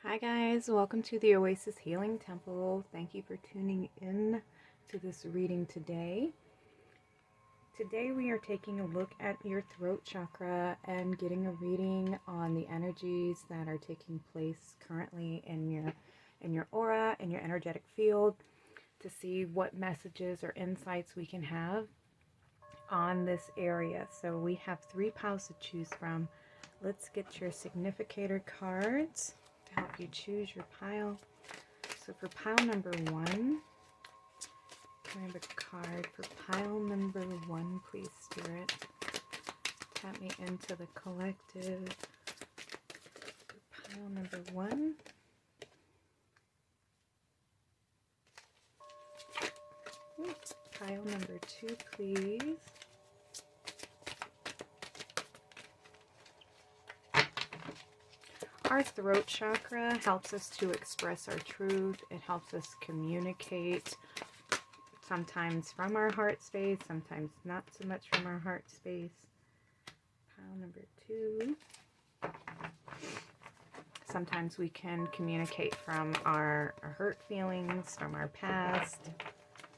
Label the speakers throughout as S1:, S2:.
S1: Hi guys, welcome to the Oasis Healing Temple. Thank you for tuning in to this reading today. Today we are taking a look at your throat chakra and getting a reading on the energies that are taking place currently in your aura, in your energetic field, to see what messages or insights we can have on this area. So we have 3 piles to choose from. Let's get your significator cards to help you choose your pile. So for pile number 1, can I have a card for pile number 1, please, Spirit? Tap me into the collective. For pile number 1. Pile number 2, please. Our throat chakra helps us to express our truth. It helps us communicate, sometimes from our heart space, sometimes not so much from our heart space. Pile number 2. Sometimes we can communicate from our hurt feelings, from our past.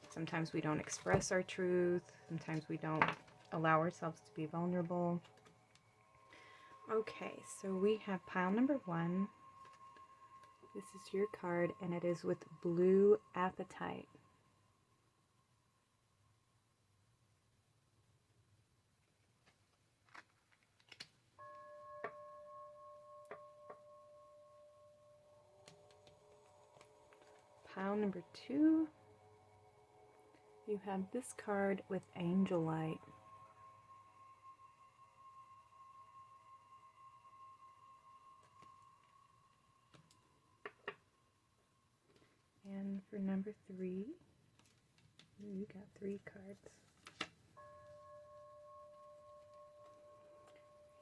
S1: Sometimes we don't express our truth. Sometimes we don't allow ourselves to be vulnerable. Okay, so we have pile number 1. This is your card, and it is with blue apatite. Pile number 2, you have this card with Angelite. And for number 3, you got 3 cards.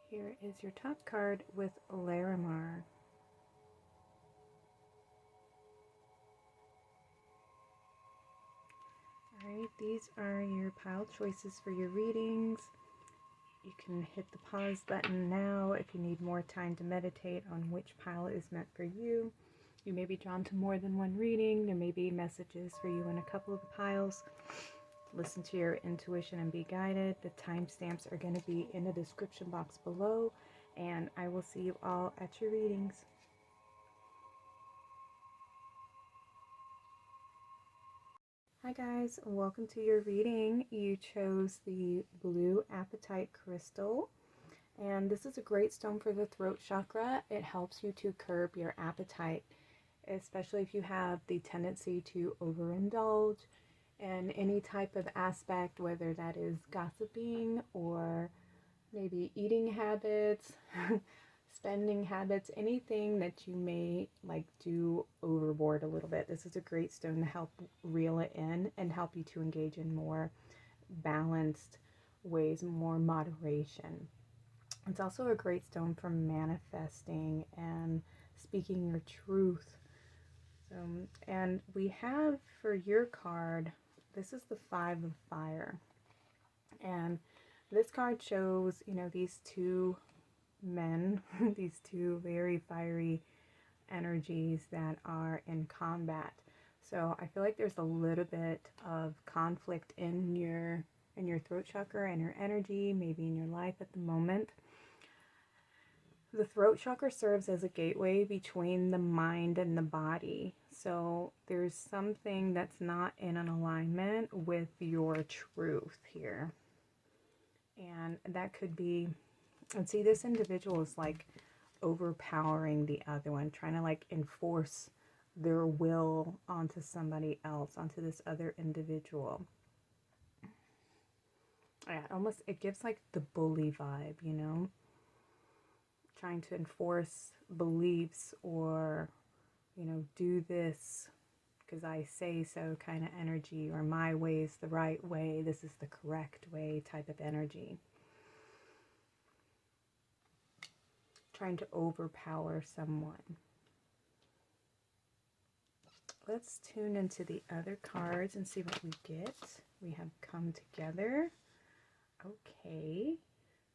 S1: Here is your top card with Larimar. Alright, these are your pile choices for your readings. You can hit the pause button now if you need more time to meditate on which pile is meant for you. You may be drawn to more than one reading. There may be messages for you in a couple of the piles. Listen to your intuition and be guided. The timestamps are going to be in the description box below, and I will see you all at your readings. Hi guys, welcome to your reading. You chose the blue apatite crystal, and this is a great stone for the throat chakra. It helps you to curb your appetite, especially if you have the tendency to overindulge in any type of aspect, whether that is gossiping or maybe eating habits, spending habits, anything that you may like do overboard a little bit. This is a great stone to help reel it in and help you to engage in more balanced ways, more moderation. It's also a great stone for manifesting and speaking your truth. And we have for your card, this is the 5 of Fire. And this card shows, these 2 men, these 2 very fiery energies that are in combat. So I feel like there's a little bit of conflict in your throat chakra and your energy, maybe in your life at the moment. The throat chakra serves as a gateway between the mind and the body. So there's something that's not in an alignment with your truth here. And that could be, and see, this individual is like overpowering the other one, trying to like enforce their will onto somebody else, onto this other individual. Yeah, it gives like the bully vibe, trying to enforce beliefs or, do this because I say so kind of energy, or my way is the right way, this is the correct way type of energy. Trying to overpower someone. Let's tune into the other cards and see what we get. We have Come Together. Okay.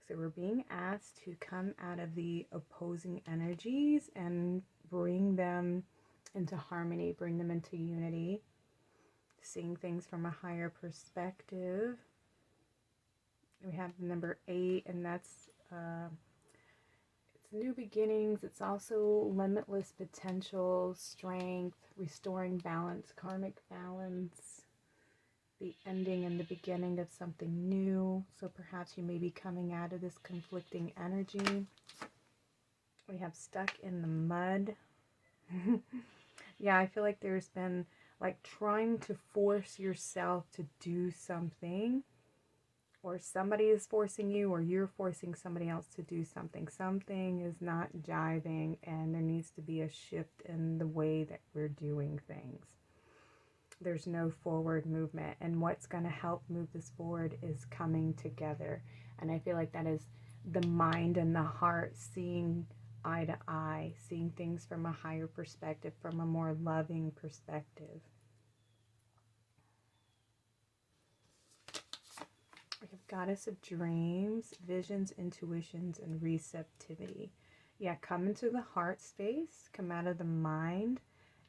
S1: So we're being asked to come out of the opposing energies and bring them into harmony, bring them into unity, seeing things from a higher perspective. We have the number 8, and that's it's new beginnings. It's also limitless potential, strength, restoring balance, karmic balance, the ending and the beginning of something new. So perhaps you may be coming out of this conflicting energy. We have stuck in the mud. Yeah, I feel like there's been like trying to force yourself to do something, or somebody is forcing you, or you're forcing somebody else to do something. Something is not jiving, and there needs to be a shift in the way that we're doing things. There's no forward movement, and what's going to help move this forward is coming together. And I feel like that is the mind and the heart seeing eye to eye, seeing things from a higher perspective, from a more loving perspective. We have Goddess of Dreams, Visions, Intuitions, and Receptivity. Yeah, come into the heart space, come out of the mind,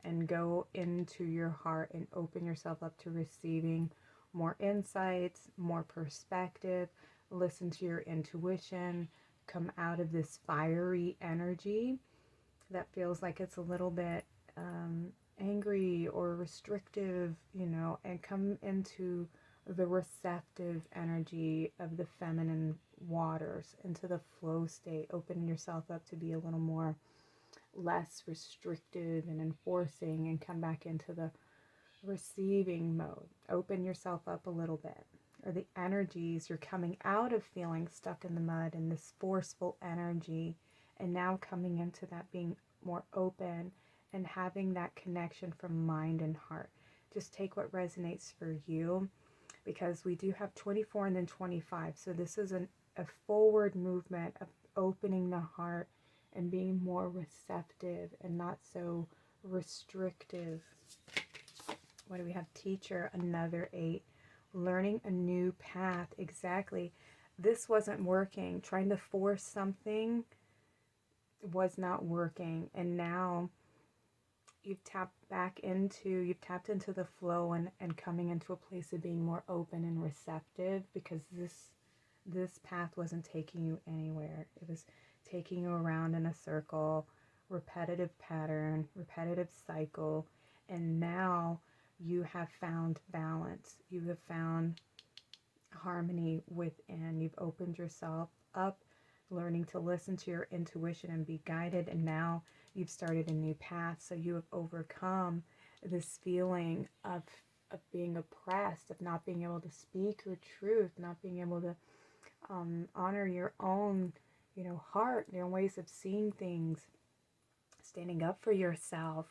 S1: and go into your heart and open yourself up to receiving more insights, more perspective. Listen to your intuition. Come out of this fiery energy that feels like it's a little bit angry or restrictive, and come into the receptive energy of the feminine waters, into the flow state. Open yourself up to be a little more less restrictive and enforcing, and come back into the receiving mode. Open yourself up a little bit. Or the energies, you're coming out of feeling stuck in the mud and this forceful energy, and now coming into that being more open and having that connection from mind and heart. Just take what resonates for you, because we do have 24 and then 25. So this is a forward movement of opening the heart and being more receptive and not so restrictive. What do we have? Teacher, another 8. Learning a new path. Exactly. This wasn't working. Trying to force something was not working. And now you've tapped into the flow and coming into a place of being more open and receptive, because this path wasn't taking you anywhere. It was taking you around in a circle, repetitive pattern, repetitive cycle, and now you have found balance. You have found harmony within. You've opened yourself up, learning to listen to your intuition and be guided, and now you've started a new path. So you have overcome this feeling of being oppressed, of not being able to speak your truth, not being able to honor your own heart, your own ways of seeing things, standing up for yourself,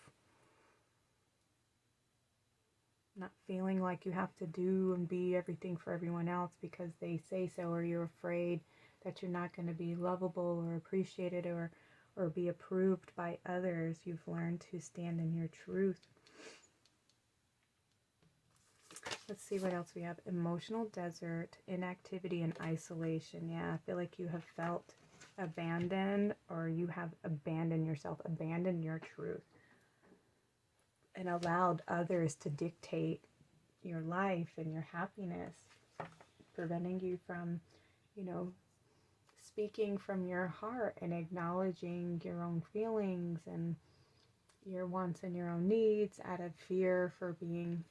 S1: not feeling like you have to do and be everything for everyone else because they say so, or you're afraid that you're not going to be lovable or appreciated or be approved by others. You've learned to stand in your truth. Let's see what else we have. Emotional desert, inactivity, and isolation. Yeah, I feel like you have felt abandoned, or you have abandoned yourself, abandoned your truth, and allowed others to dictate your life and your happiness, preventing you from, speaking from your heart and acknowledging your own feelings and your wants and your own needs out of fear for being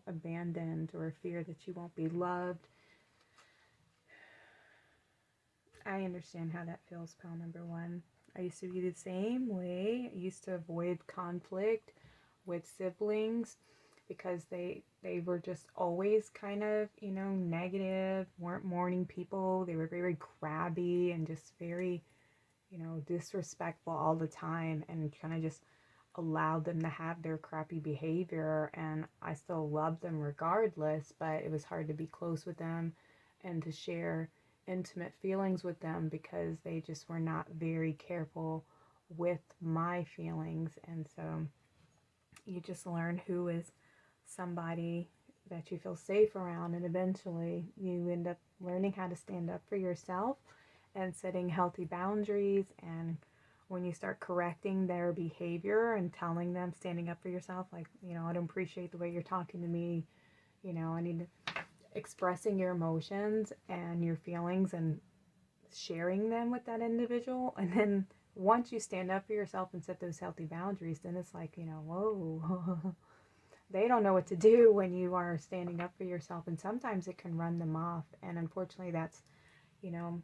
S1: abandoned, or fear that you won't be loved. I understand how that feels, pal number 1. I used to be the same way. I used to avoid conflict with siblings because they were just always kind of, negative, weren't morning people. They were very crabby and just very, disrespectful all the time, and kind of just allowed them to have their crappy behavior. And I still loved them regardless, but it was hard to be close with them and to share intimate feelings with them because they just were not very careful with my feelings. And so you just learn who is somebody that you feel safe around, and eventually you end up learning how to stand up for yourself and setting healthy boundaries and when you start correcting their behavior and telling them, standing up for yourself, like, you know, I don't appreciate the way you're talking to me, you know, I need to, expressing your emotions and your feelings and sharing them with that individual. And then once you stand up for yourself and set those healthy boundaries, then it's like, you know, whoa, they don't know what to do when you are standing up for yourself. And sometimes it can run them off. And unfortunately, that's, you know,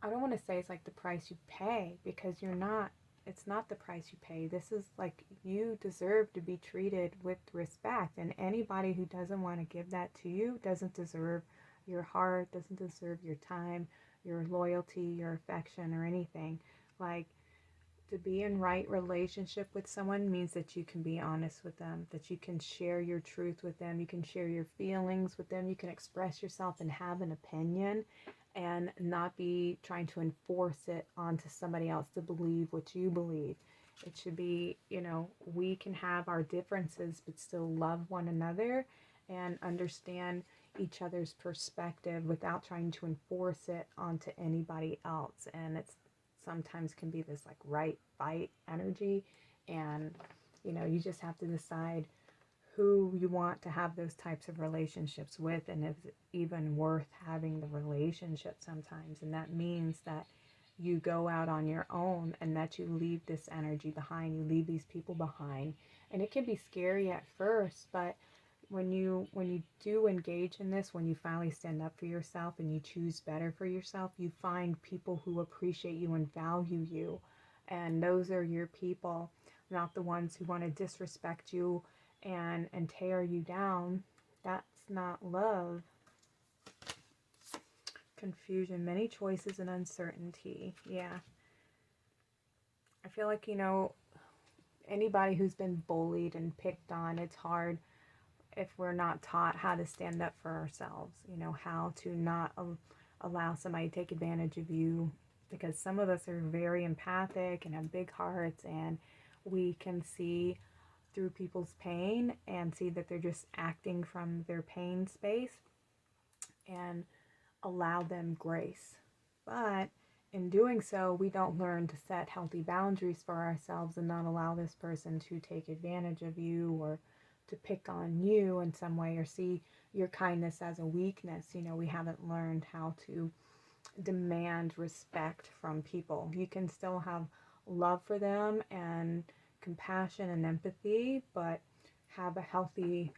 S1: I don't want to say it's like the price you pay, because you're not, it's not the price you pay. This is like, you deserve to be treated with respect. And anybody who doesn't want to give that to you doesn't deserve your heart, doesn't deserve your time, your loyalty, your affection, or anything. Like, to be in right relationship with someone means that you can be honest with them, that you can share your truth with them, you can share your feelings with them, you can express yourself and have an opinion, and not be trying to enforce it onto somebody else to believe what you believe. It should be, you know, we can have our differences but still love one another and understand each other's perspective without trying to enforce it onto anybody else. And it's sometimes can be this like right fight energy, and you know, you just have to decide who you want to have those types of relationships with, and if it's even worth having the relationship sometimes. And that means that you go out on your own and that you leave this energy behind, you leave these people behind. And it can be scary at first, but when you do engage in this, when you finally stand up for yourself and you choose better for yourself, you find people who appreciate you and value you. And those are your people, not the ones who want to disrespect you and tear you down. That's not love. Confusion, many choices, and uncertainty. Yeah. I feel like, you know, anybody who's been bullied and picked on, it's hard if we're not taught how to stand up for ourselves, you know, how to not allow somebody to take advantage of you, because some of us are very empathic and have big hearts, and we can see through people's pain and see that they're just acting from their pain space and allow them grace. But in doing so, we don't learn to set healthy boundaries for ourselves and not allow this person to take advantage of you or to pick on you in some way or see your kindness as a weakness. You know, we haven't learned how to demand respect from people. You can still have love for them and compassion and empathy, but have a healthy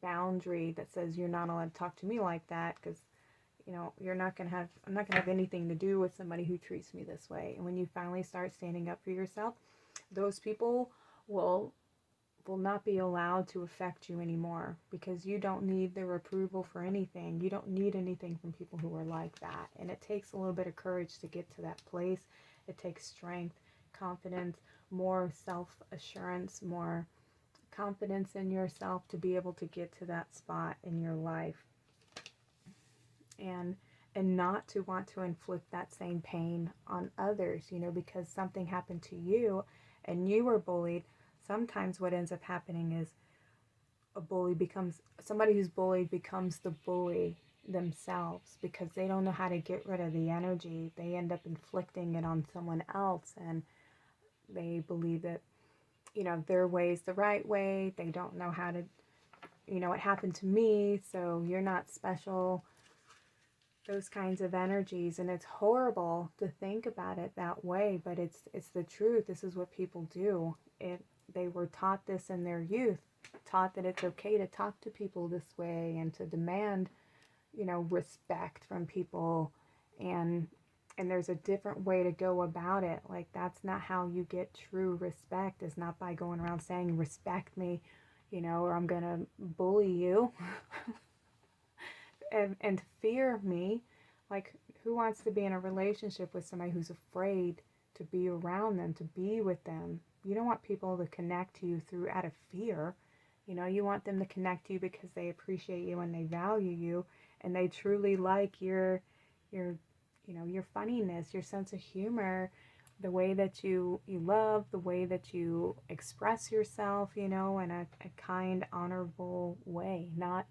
S1: boundary that says you're not allowed to talk to me like that, because you know, I'm not gonna have anything to do with somebody who treats me this way. And when you finally start standing up for yourself, those people will not be allowed to affect you anymore, because you don't need their approval for anything. You don't need anything from people who are like that. And it takes a little bit of courage to get to that place. It takes strength, confidence, more self-assurance, more confidence in yourself to be able to get to that spot in your life. And not to want to inflict that same pain on others, you know, because something happened to you and you were bullied. Sometimes what ends up happening is somebody who's bullied becomes the bully themselves, because they don't know how to get rid of the energy. They end up inflicting it on someone else, and they believe that, you know, their way is the right way. They don't know how to, you know, it happened to me, so you're not special. Those kinds of energies. And it's horrible to think about it that way, but it's the truth. This is what people do. They were taught this in their youth, taught that it's okay to talk to people this way and to demand, you know, respect from people, and there's a different way to go about it. Like, that's not how you get true respect, is not by going around saying respect me, you know, or I'm gonna bully you. And fear me. Like, who wants to be in a relationship with somebody who's afraid to be around them, to be with them? You don't want people to connect to you through out of fear. You know, you want them to connect to you because they appreciate you and they value you, and they truly like your you know, your funniness, your sense of humor, the way that you love, the way that you express yourself, you know, in a kind, honorable way, not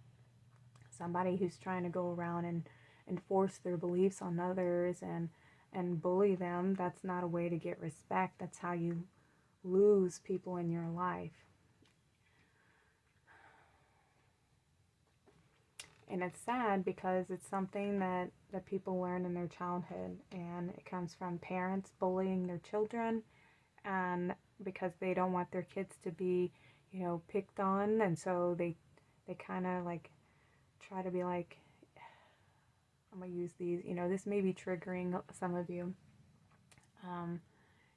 S1: somebody who's trying to go around and enforce their beliefs on others and and bully them, that's not a way to get respect. That's how you lose people in your life. And it's sad because it's something that people learn in their childhood, and it comes from parents bullying their children, and because they don't want their kids to be, picked on, and so they kind of like try to be like, I'm gonna use these, this may be triggering some of you.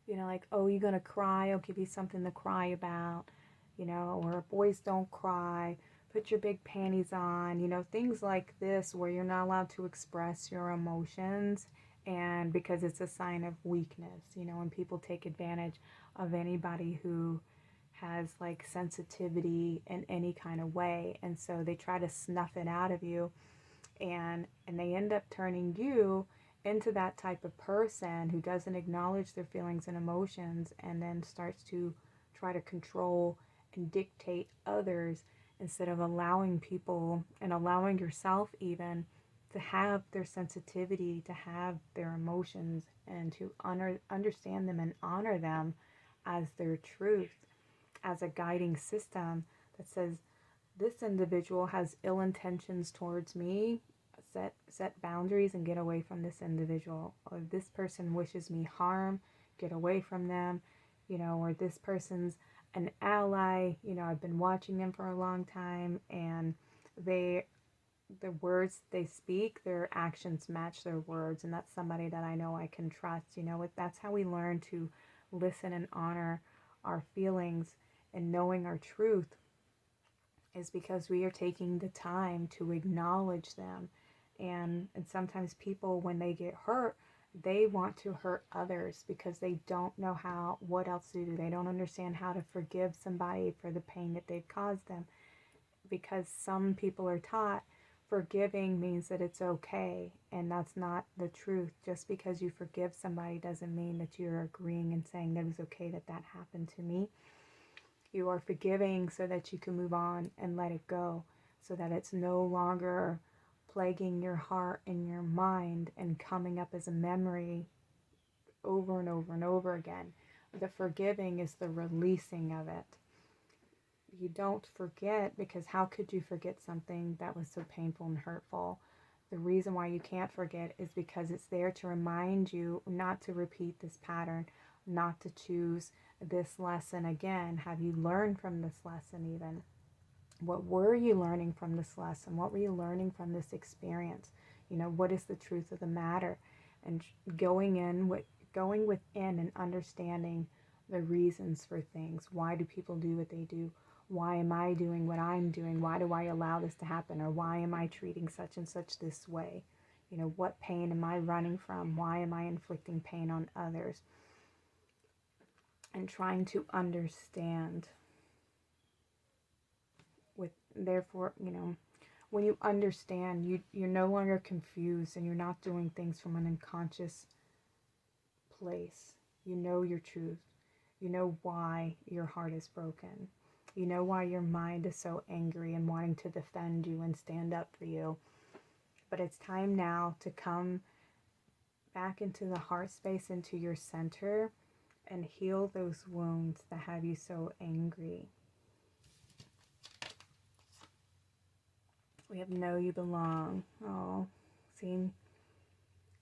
S1: Like, oh, you're gonna cry, I'll give you something to cry about, or boys don't cry, put your big panties on, things like this where you're not allowed to express your emotions, and because it's a sign of weakness, and people take advantage of anybody who has like sensitivity in any kind of way, and so they try to snuff it out of you, and they end up turning you into that type of person who doesn't acknowledge their feelings and emotions, and then starts to try to control and dictate others instead of allowing people and allowing yourself even to have their sensitivity, to have their emotions, and to understand them and honor them as their truth, as a guiding system that says, this individual has ill intentions towards me, set boundaries and get away from this individual. Or this person wishes me harm, get away from them. Or this person's an ally, I've been watching them for a long time, and the words they speak, their actions match their words, and that's somebody that I know I can trust. That's how we learn to listen and honor our feelings, and knowing our truth is because we are taking the time to acknowledge them. And sometimes people, when they get hurt, they want to hurt others because they don't know what else to do. They don't understand how to forgive somebody for the pain that they've caused them, because some people are taught forgiving means that it's okay, and that's not the truth. Just because you forgive somebody doesn't mean that you're agreeing and saying that it's okay that happened to me. You are forgiving so that you can move on and let it go, so that it's no longer plaguing your heart and your mind and coming up as a memory over and over and over again. The forgiving is the releasing of it. You don't forget, because how could you forget something that was so painful and hurtful? The reason why you can't forget is because it's there to remind you not to repeat this pattern, not to choose this lesson again. Have you learned from this lesson even? What were you learning from this lesson? What were you learning from this experience? What is the truth of the matter? And going within and understanding the reasons for things. Why do people do what they do? Why am I doing what I'm doing? Why do I allow this to happen? Or why am I treating such and such this way? What pain am I running from? Why am I inflicting pain on others? And trying to understand. Therefore, when you understand, you're no longer confused, and you're not doing things from an unconscious place. You know your truth. You know why your heart is broken. You know why your mind is so angry and wanting to defend you and stand up for you. But it's time now to come back into the heart space, into your center, and heal those wounds that have you so angry. We have know you belong. Oh, see,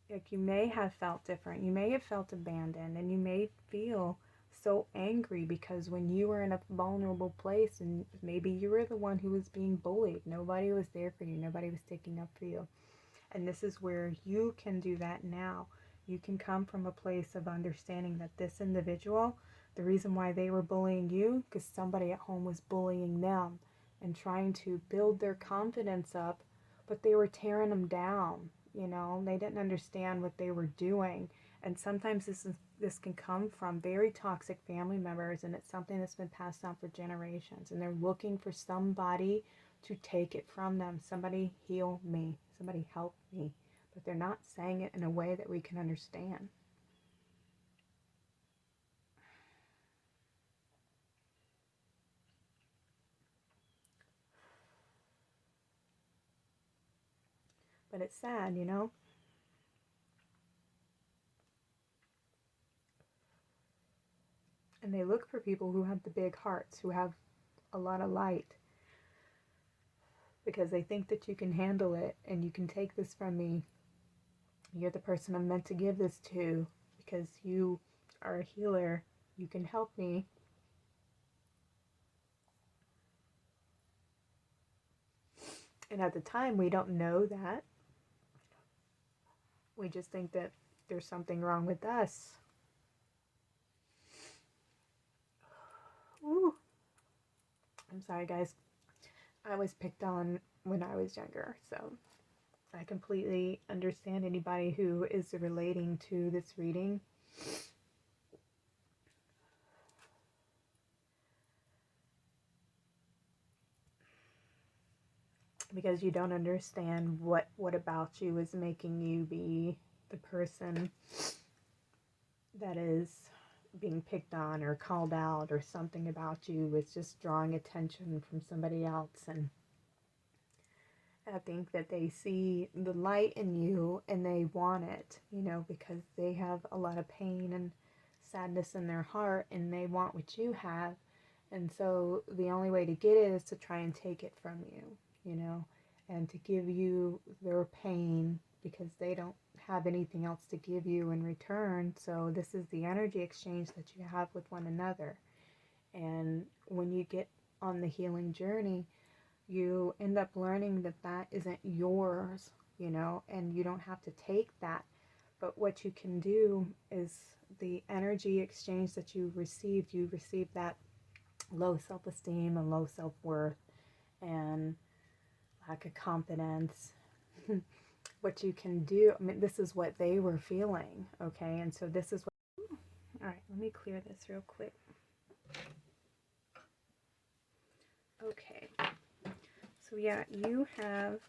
S1: like you may have felt different. You may have felt abandoned, and you may feel so angry because when you were in a vulnerable place, and maybe you were the one who was being bullied, nobody was there for you, nobody was sticking up for you. And this is where you can do that now. You can come from a place of understanding that this individual, the reason why they were bullying you, because somebody at home was bullying them and trying to build their confidence up, but they were tearing them down. They didn't understand what they were doing. And sometimes this can come from very toxic family members, and it's something that's been passed on for generations, and they're looking for somebody to take it from them. Somebody heal me, somebody help me, but they're not saying it in a way that we can understand. But it's sad, And they look for people who have the big hearts, who have a lot of light, because they think that you can handle it and you can take this from me. You're the person I'm meant to give this to because you are a healer. You can help me. And at the time, we don't know that. We just think that there's something wrong with us. Ooh. I'm sorry, guys. I was picked on when I was younger, so I completely understand anybody who is relating to this reading. Because you don't understand what about you is making you be the person that is being picked on or called out, or something about you is just drawing attention from somebody else. And I think that they see the light in you and they want it, you know, because they have a lot of pain and sadness in their heart and they want what you have. And so the only way to get it is to try and take it from you, you know, and to give you their pain because they don't have anything else to give you in return. So this is the energy exchange that you have with one another. And when you get on the healing journey, you end up learning that that isn't yours, you know, and you don't have to take that. But what you can do is the energy exchange that you received that low self-esteem and low self-worth and lack of confidence. What you can do, I mean, this is what they were feeling, okay? And so this is what, all right, let me clear this real quick. Okay. So yeah, you have,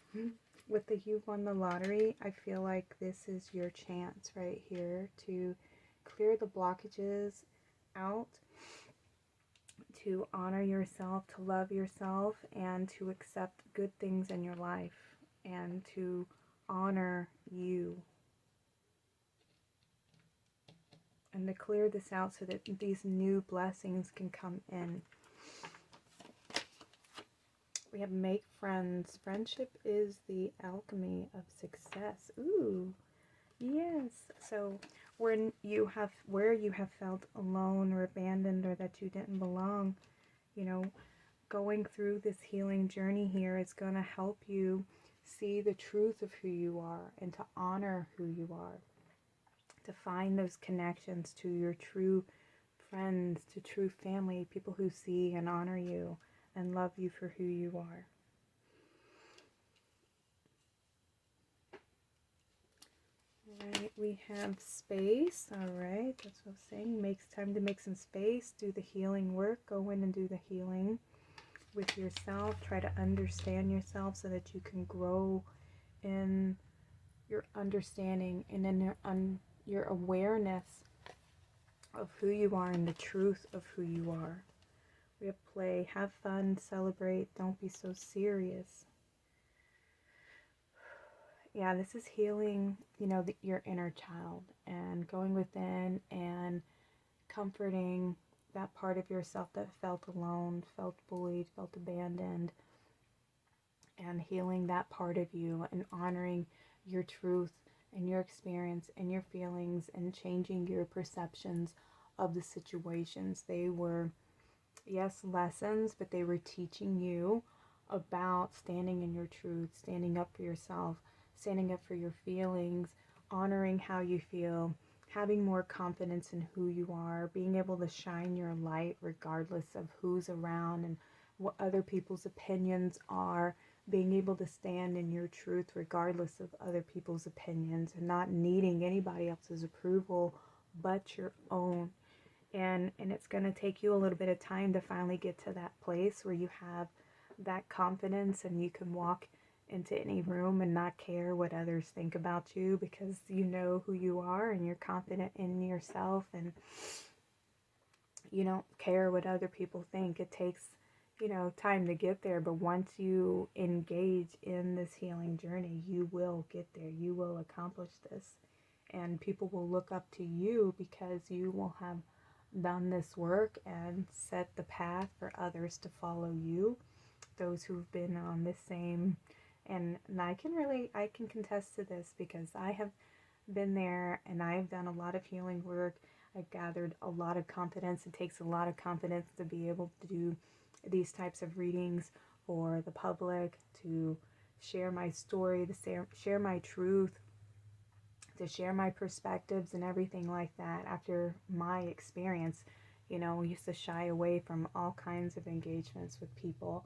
S1: with the you won the lottery, I feel like this is your chance right here to clear the blockages out, to honor yourself, to love yourself, and to accept good things in your life, and to honor you. And to clear this out so that these new blessings can come in. We have make friends. Friendship is the alchemy of success. Ooh, yes. So when you have, where you have felt alone or abandoned or that you didn't belong, you know, going through this healing journey here is going to help you see the truth of who you are and to honor who you are. To find those connections to your true friends, to true family, people who see and honor you and love you for who you are. Alright, we have space. Alright, that's what I'm saying. Makes time to make some space. Do the healing work. Go in and do the healing with yourself. Try to understand yourself so that you can grow in your understanding and in your awareness of who you are and the truth of who you are. We have play, have fun, celebrate, don't be so serious. Yeah, this is healing, you know, your inner child and going within and comforting that part of yourself that felt alone, felt bullied, felt abandoned, and healing that part of you and honoring your truth and your experience and your feelings and changing your perceptions of the situations. They were, yes, lessons, but they were teaching you about standing in your truth, standing up for yourself, standing up for your feelings, honoring how you feel, having more confidence in who you are, being able to shine your light regardless of who's around and what other people's opinions are, being able to stand in your truth regardless of other people's opinions and not needing anybody else's approval but your own. And it's going to take you a little bit of time to finally get to that place where you have that confidence and you can walk into any room and not care what others think about you because you know who you are and you're confident in yourself and you don't care what other people think. It takes, you know, time to get there, but once you engage in this healing journey, you will get there. You will accomplish this. And people will look up to you because you will have done this work and set the path for others to follow you, those who've been on this same, and I can contest to this because I have been there and I've done a lot of healing work. I've gathered a lot of confidence. It takes a lot of confidence to be able to do these types of readings for the public, to share my story, to share my truth, to share my perspectives and everything like that. After my experience, we used to shy away from all kinds of engagements with people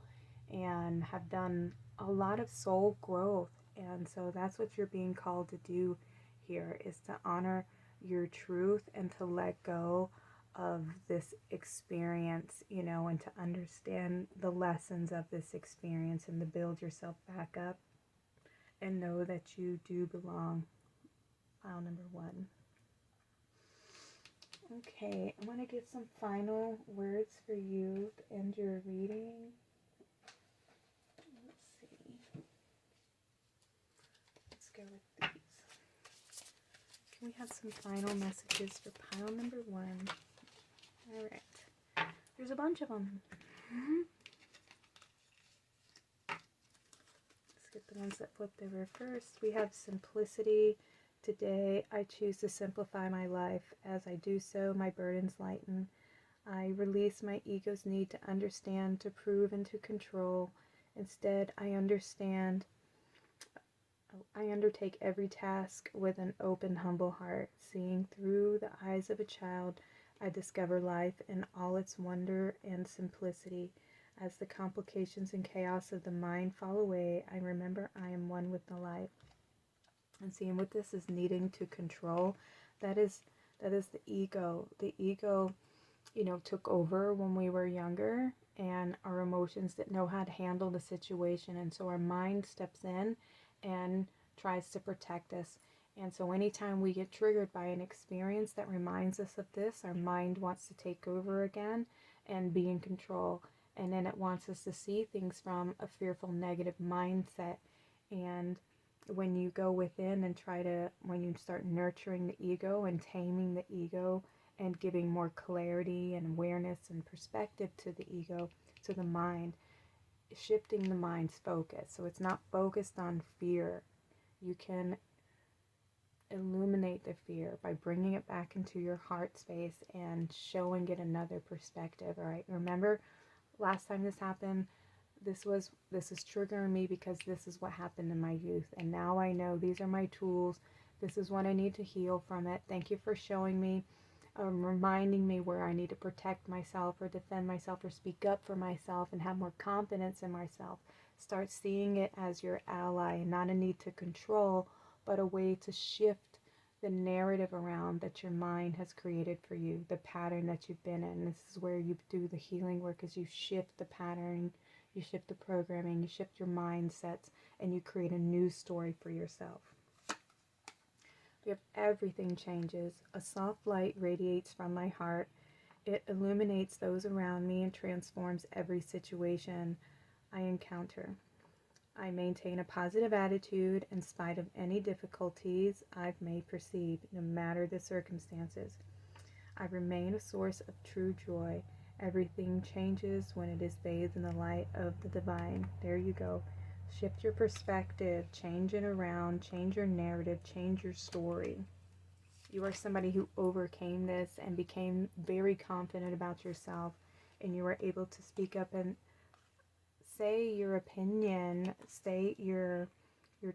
S1: and have done a lot of soul growth. And so that's what you're being called to do here, is to honor your truth and to let go of this experience, and to understand the lessons of this experience and to build yourself back up and know that you do belong. File number 1. Okay, I'm going to give some final words for you to end your reading. Let's see. Let's go with these. Can we have some final messages for pile number 1? All right. There's a bunch of them. Let's get the ones that flipped over first. We have simplicity. Today, I choose to simplify my life. As I do so, my burdens lighten. I release my ego's need to understand, to prove, and to control. Instead, I undertake every task with an open, humble heart. Seeing through the eyes of a child, I discover life in all its wonder and simplicity. As the complications and chaos of the mind fall away, I remember I am one with the light. And seeing what this is needing to control, that is the ego. The ego, took over when we were younger, and our emotions didn't know how to handle the situation, and so our mind steps in and tries to protect us. And so anytime we get triggered by an experience that reminds us of this, our mind wants to take over again and be in control. And then it wants us to see things from a fearful, negative mindset. And when you go within and when you start nurturing the ego and taming the ego and giving more clarity and awareness and perspective to the ego, to the mind, shifting the mind's focus. So it's not focused on fear. You can illuminate the fear by bringing it back into your heart space and showing it another perspective. All right. Remember, last time this happened, this is triggering me because this is what happened in my youth, and now I know these are my tools. This is what I need to heal from it. Thank you for showing me, reminding me where I need to protect myself or defend myself or speak up for myself and have more confidence in myself. Start seeing it as your ally, and not a need to control, but a way to shift the narrative around that your mind has created for you, the pattern that you've been in. This is where you do the healing work, as you shift the pattern, you shift the programming, you shift your mindsets, and you create a new story for yourself. We have everything changes. A soft light radiates from my heart. It illuminates those around me and transforms every situation I encounter. I maintain a positive attitude in spite of any difficulties I may perceive, no matter the circumstances. I remain a source of true joy. Everything changes when it is bathed in the light of the divine. There you go. Shift your perspective, change it around, change your narrative, change your story. You are somebody who overcame this and became very confident about yourself, and you were able to speak up and say your opinion, state your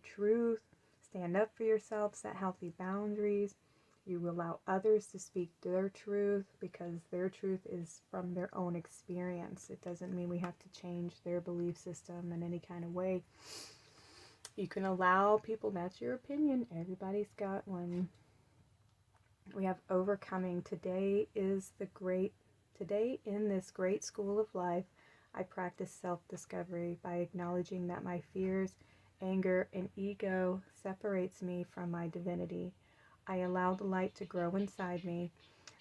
S1: truth, stand up for yourself, set healthy boundaries. You allow others to speak their truth because their truth is from their own experience. It doesn't mean we have to change their belief system in any kind of way. You can allow people, that's your opinion. Everybody's got one. We have overcoming. Today in this great school of life, I practice self-discovery by acknowledging that my fears, anger, and ego separates me from my divinity. I allow the light to grow inside me.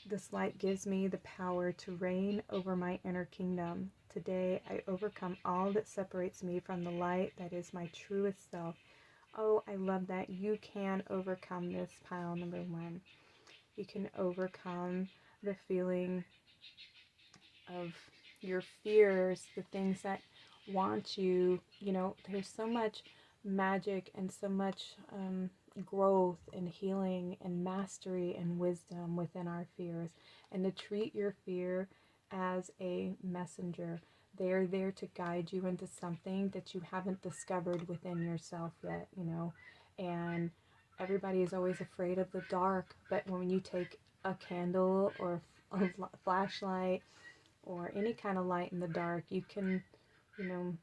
S1: This light gives me the power to reign over my inner kingdom. Today, I overcome all that separates me from the light that is my truest self. Oh, I love that. You can overcome this, pile number 1. You can overcome the feeling of your fears, the things that want you. You know, there's so much magic and so much growth and healing and mastery and wisdom within our fears. And to treat your fear as a messenger. They are there to guide you into something that you haven't discovered within yourself yet, you know. And everybody is always afraid of the dark, but when you take a candle or a flashlight or any kind of light in the dark, you can, you know,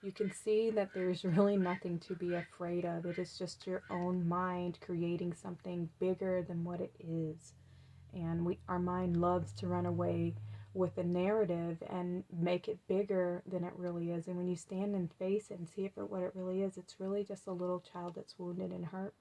S1: you can see that there's really nothing to be afraid of. It is just your own mind creating something bigger than what it is. And our mind loves to run away with a narrative and make it bigger than it really is. And when you stand and face it and see it for what it really is, it's really just a little child that's wounded and hurt.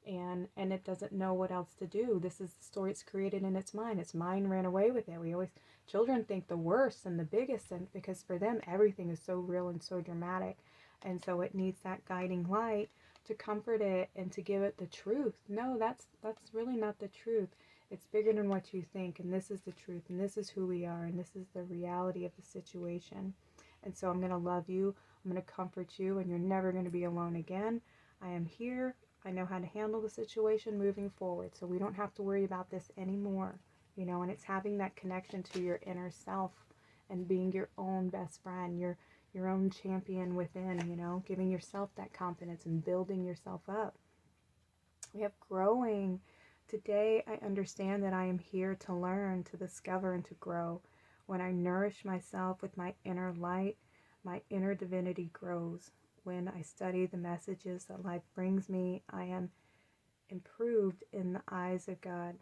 S1: And it doesn't know what else to do. This is the story it's created in its mind. Its mind ran away with it. Children think the worst and the biggest, and because for them everything is so real and so dramatic, and so it needs that guiding light to comfort it and to give it the truth. No, that's really not the truth. It's bigger than what you think, and this is the truth, and this is who we are, and this is the reality of the situation. And so I'm going to love you. I'm going to comfort you, and you're never going to be alone again. I am here. I know how to handle the situation moving forward, so we don't have to worry about this anymore, you know. And it's having that connection to your inner self and being your own best friend, your own champion within, you know, giving yourself that confidence and building yourself up. We have growing. Today I understand that I am here to learn, to discover, and to grow. When I nourish myself with my inner light, my inner divinity grows. When I study the messages that life brings me, I am improved in the eyes of God.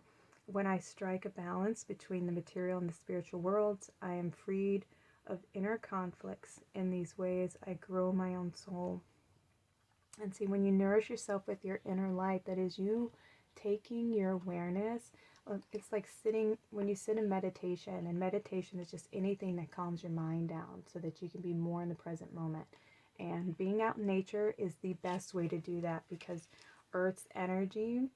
S1: When I strike a balance between the material and the spiritual worlds, I am freed of inner conflicts. In these ways, I grow my own soul. And see, when you nourish yourself with your inner light, that is you taking your awareness. It's like when you sit in meditation, and meditation is just anything that calms your mind down so that you can be more in the present moment. And being out in nature is the best way to do that, because Earth's energy,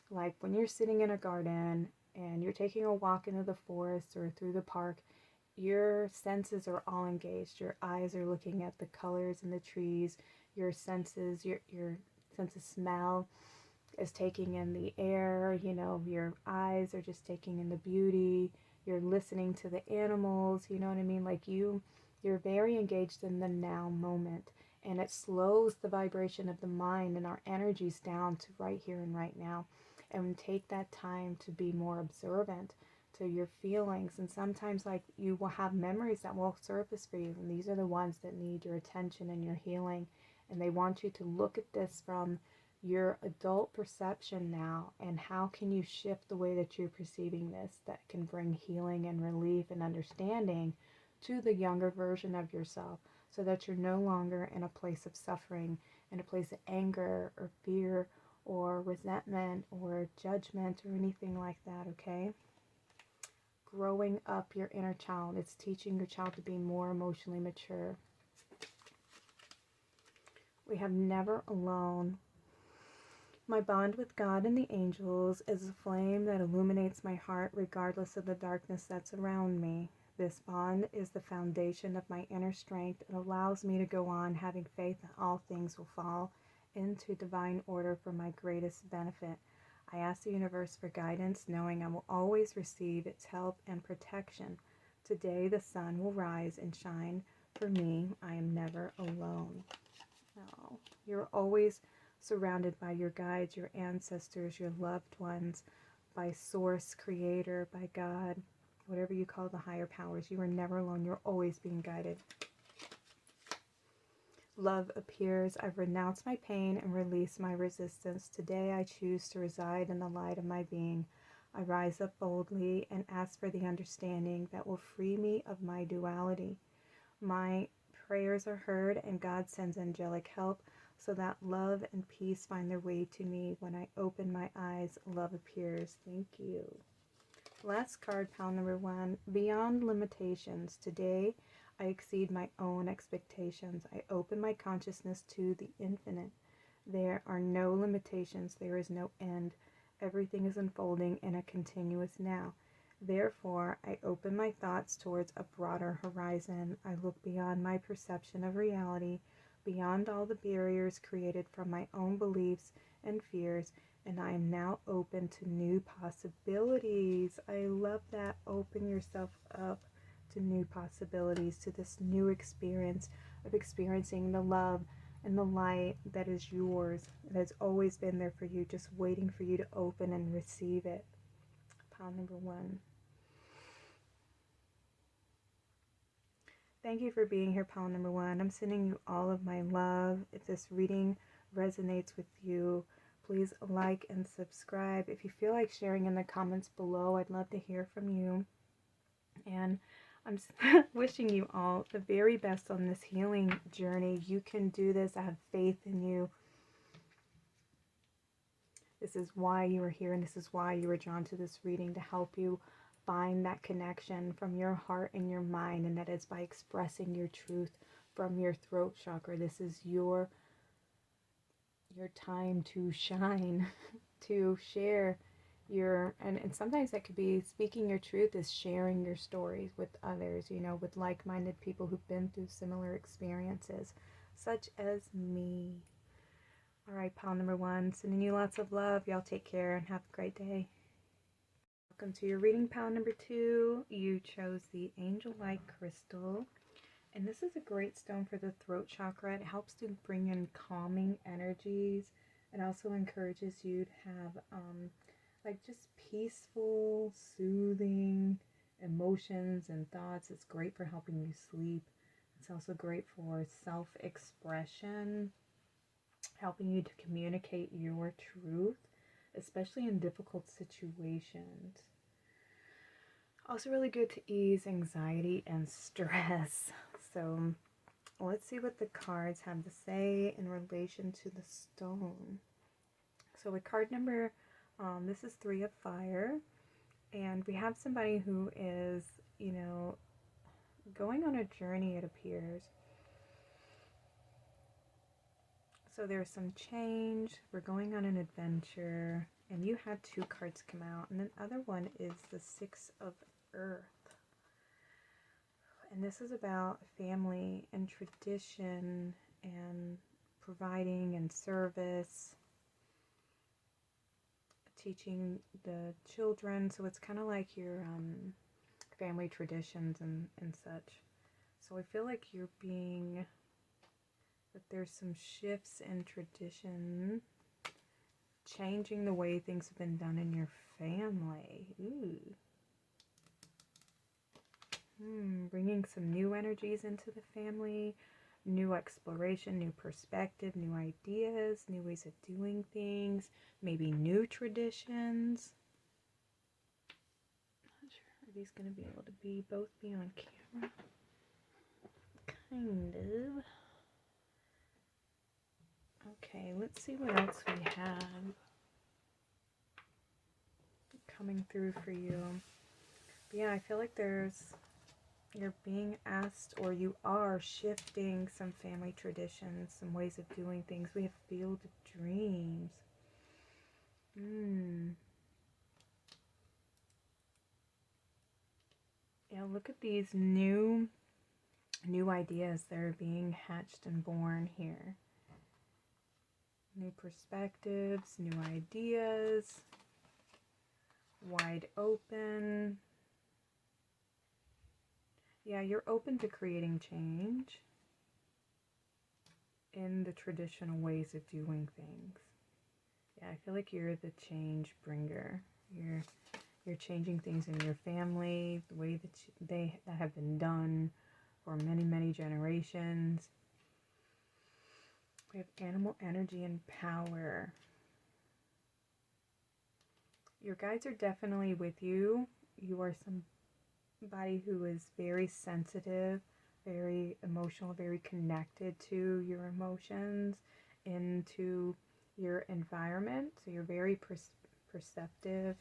S1: like when you're sitting in a garden and you're taking a walk into the forest or through the park, your senses are all engaged. Your eyes are looking at the colors in the trees. Your senses, your sense of smell is taking in the air. You know, your eyes are just taking in the beauty. You're listening to the animals. You know what I mean? Like you're very engaged in the now moment. And it slows the vibration of the mind and our energies down to right here and right now. And take that time to be more observant to your feelings. And sometimes, like, you will have memories that will surface for you, and these are the ones that need your attention and your healing. And they want you to look at this from your adult perception now, and how can you shift the way that you're perceiving this that can bring healing and relief and understanding to the younger version of yourself, so that you're no longer in a place of suffering, in a place of anger or fear or resentment or judgment or anything like that, okay? Growing up your inner child. It's teaching your child to be more emotionally mature. We have never alone. My bond with God and the angels is a flame that illuminates my heart regardless of the darkness that's around me. This bond is the foundation of my inner strength. It allows me to go on having faith that all things will fall into divine order for my greatest benefit. I ask the universe for guidance, knowing I will always receive its help and protection. Today the sun will rise and shine for me. I am never alone. No, you're always surrounded by your guides, your ancestors, your loved ones, by Source, Creator, by God, whatever you call the higher powers. You are never alone. You're always being guided. Love appears. I've renounced my pain and released my resistance. Today I choose to reside in the light of my being. I rise up boldly and ask for the understanding that will free me of my duality. My prayers are heard, and God sends angelic help so that love and peace find their way to me. When I open my eyes, love appears. Thank you. Last card, pile number 1. Beyond limitations. Today I exceed my own expectations. I open my consciousness to the infinite. There are no limitations. There is no end. Everything is unfolding in a continuous now. Therefore, I open my thoughts towards a broader horizon. I look beyond my perception of reality, beyond all the barriers created from my own beliefs and fears, and I am now open to new possibilities. I love that. Open yourself up to new possibilities, to this new experience of experiencing the love and the light that is yours. It has always been there for you, just waiting for you to open and receive it. Pile number 1. Thank you for being here, pile number 1. I'm sending you all of my love. If this reading resonates with you, please like and subscribe. If you feel like sharing in the comments below, I'd love to hear from you. And I'm just wishing you all the very best on this healing journey. You can do this. I have faith in you. This is why you are here, and this is why you were drawn to this reading, to help you find that connection from your heart and your mind, and that is by expressing your truth from your throat chakra. This is your time to shine, to share your, and sometimes that could be speaking your truth is sharing your stories with others, you know, with like-minded people who've been through similar experiences, such as me. All right, pile number 1, sending you lots of love. Y'all take care and have a great day. Welcome to your reading, pile number 2. You chose the Angelite crystal, and this is a great stone for the throat chakra. It helps to bring in calming energies. It also encourages you to have like just peaceful, soothing emotions and thoughts. It's great for helping you sleep. It's also great for self-expression, helping you to communicate your truth, especially in difficult situations. Also really good to ease anxiety and stress. So let's see what the cards have to say in relation to the stone. So with card number, this is 3 of fire, and we have somebody who is, you know, going on a journey, it appears. So there's some change. We're going on an adventure. And you had 2 cards come out. And the other one is the 6 of Earth. And this is about family and tradition and providing and service, teaching the children. So it's kind of like your family traditions and such. So I feel like you're being... that there's some shifts in tradition, changing the way things have been done in your family. Ooh. Bringing some new energies into the family, new exploration, new perspective, new ideas, new ways of doing things, maybe new traditions. Not sure, are these going to be able to both be on camera? Kind of. Okay, let's see what else we have coming through for you. But yeah, I feel like you're being asked, or you are shifting some family traditions, some ways of doing things. We have Field of Dreams. Yeah, look at these new ideas that are being hatched and born here. New perspectives, new ideas, wide open. Yeah, you're open to creating change in the traditional ways of doing things. Yeah, I feel like you're the change bringer. You're changing things in your family, the way that that have been done for many, many generations. We have animal energy and power. Your guides are definitely with you. You are somebody who is very sensitive, very emotional, very connected to your emotions, into your environment. So you're very perceptive.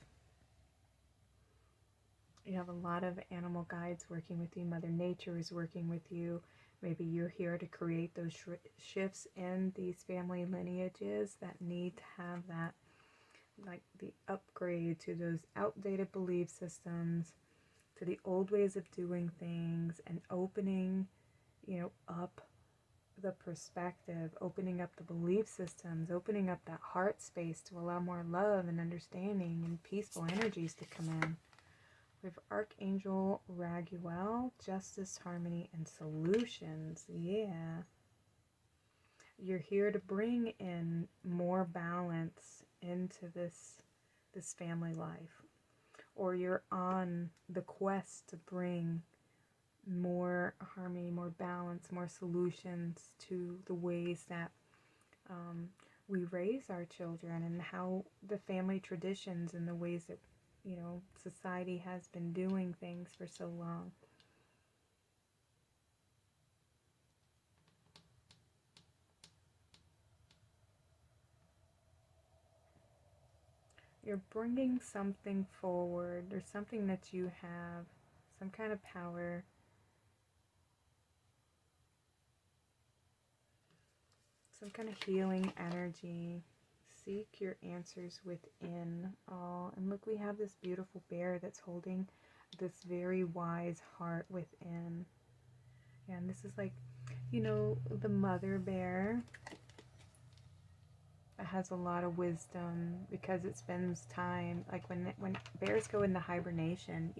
S1: You have a lot of animal guides working with you. Mother Nature is working with you. Maybe you're here to create those shifts in these family lineages that need to have that like the upgrade to those outdated belief systems, to the old ways of doing things, and opening, up the perspective, opening up the belief systems, opening up that heart space to allow more love and understanding and peaceful energies to come in. We have Archangel Raguel, Justice, Harmony, and Solutions. Yeah. You're here to bring in more balance into this family life. Or you're on the quest to bring more harmony, more balance, more solutions to the ways that we raise our children, and how the family traditions and the ways that, society has been doing things for so long. You're bringing something forward, or something that you have, some kind of power. Some kind of healing energy. Seek your answers within. Oh, and look, we have this beautiful bear that's holding this very wise heart within. Yeah, and this is like, the mother bear has a lot of wisdom, because it spends time, like when bears go into hibernation,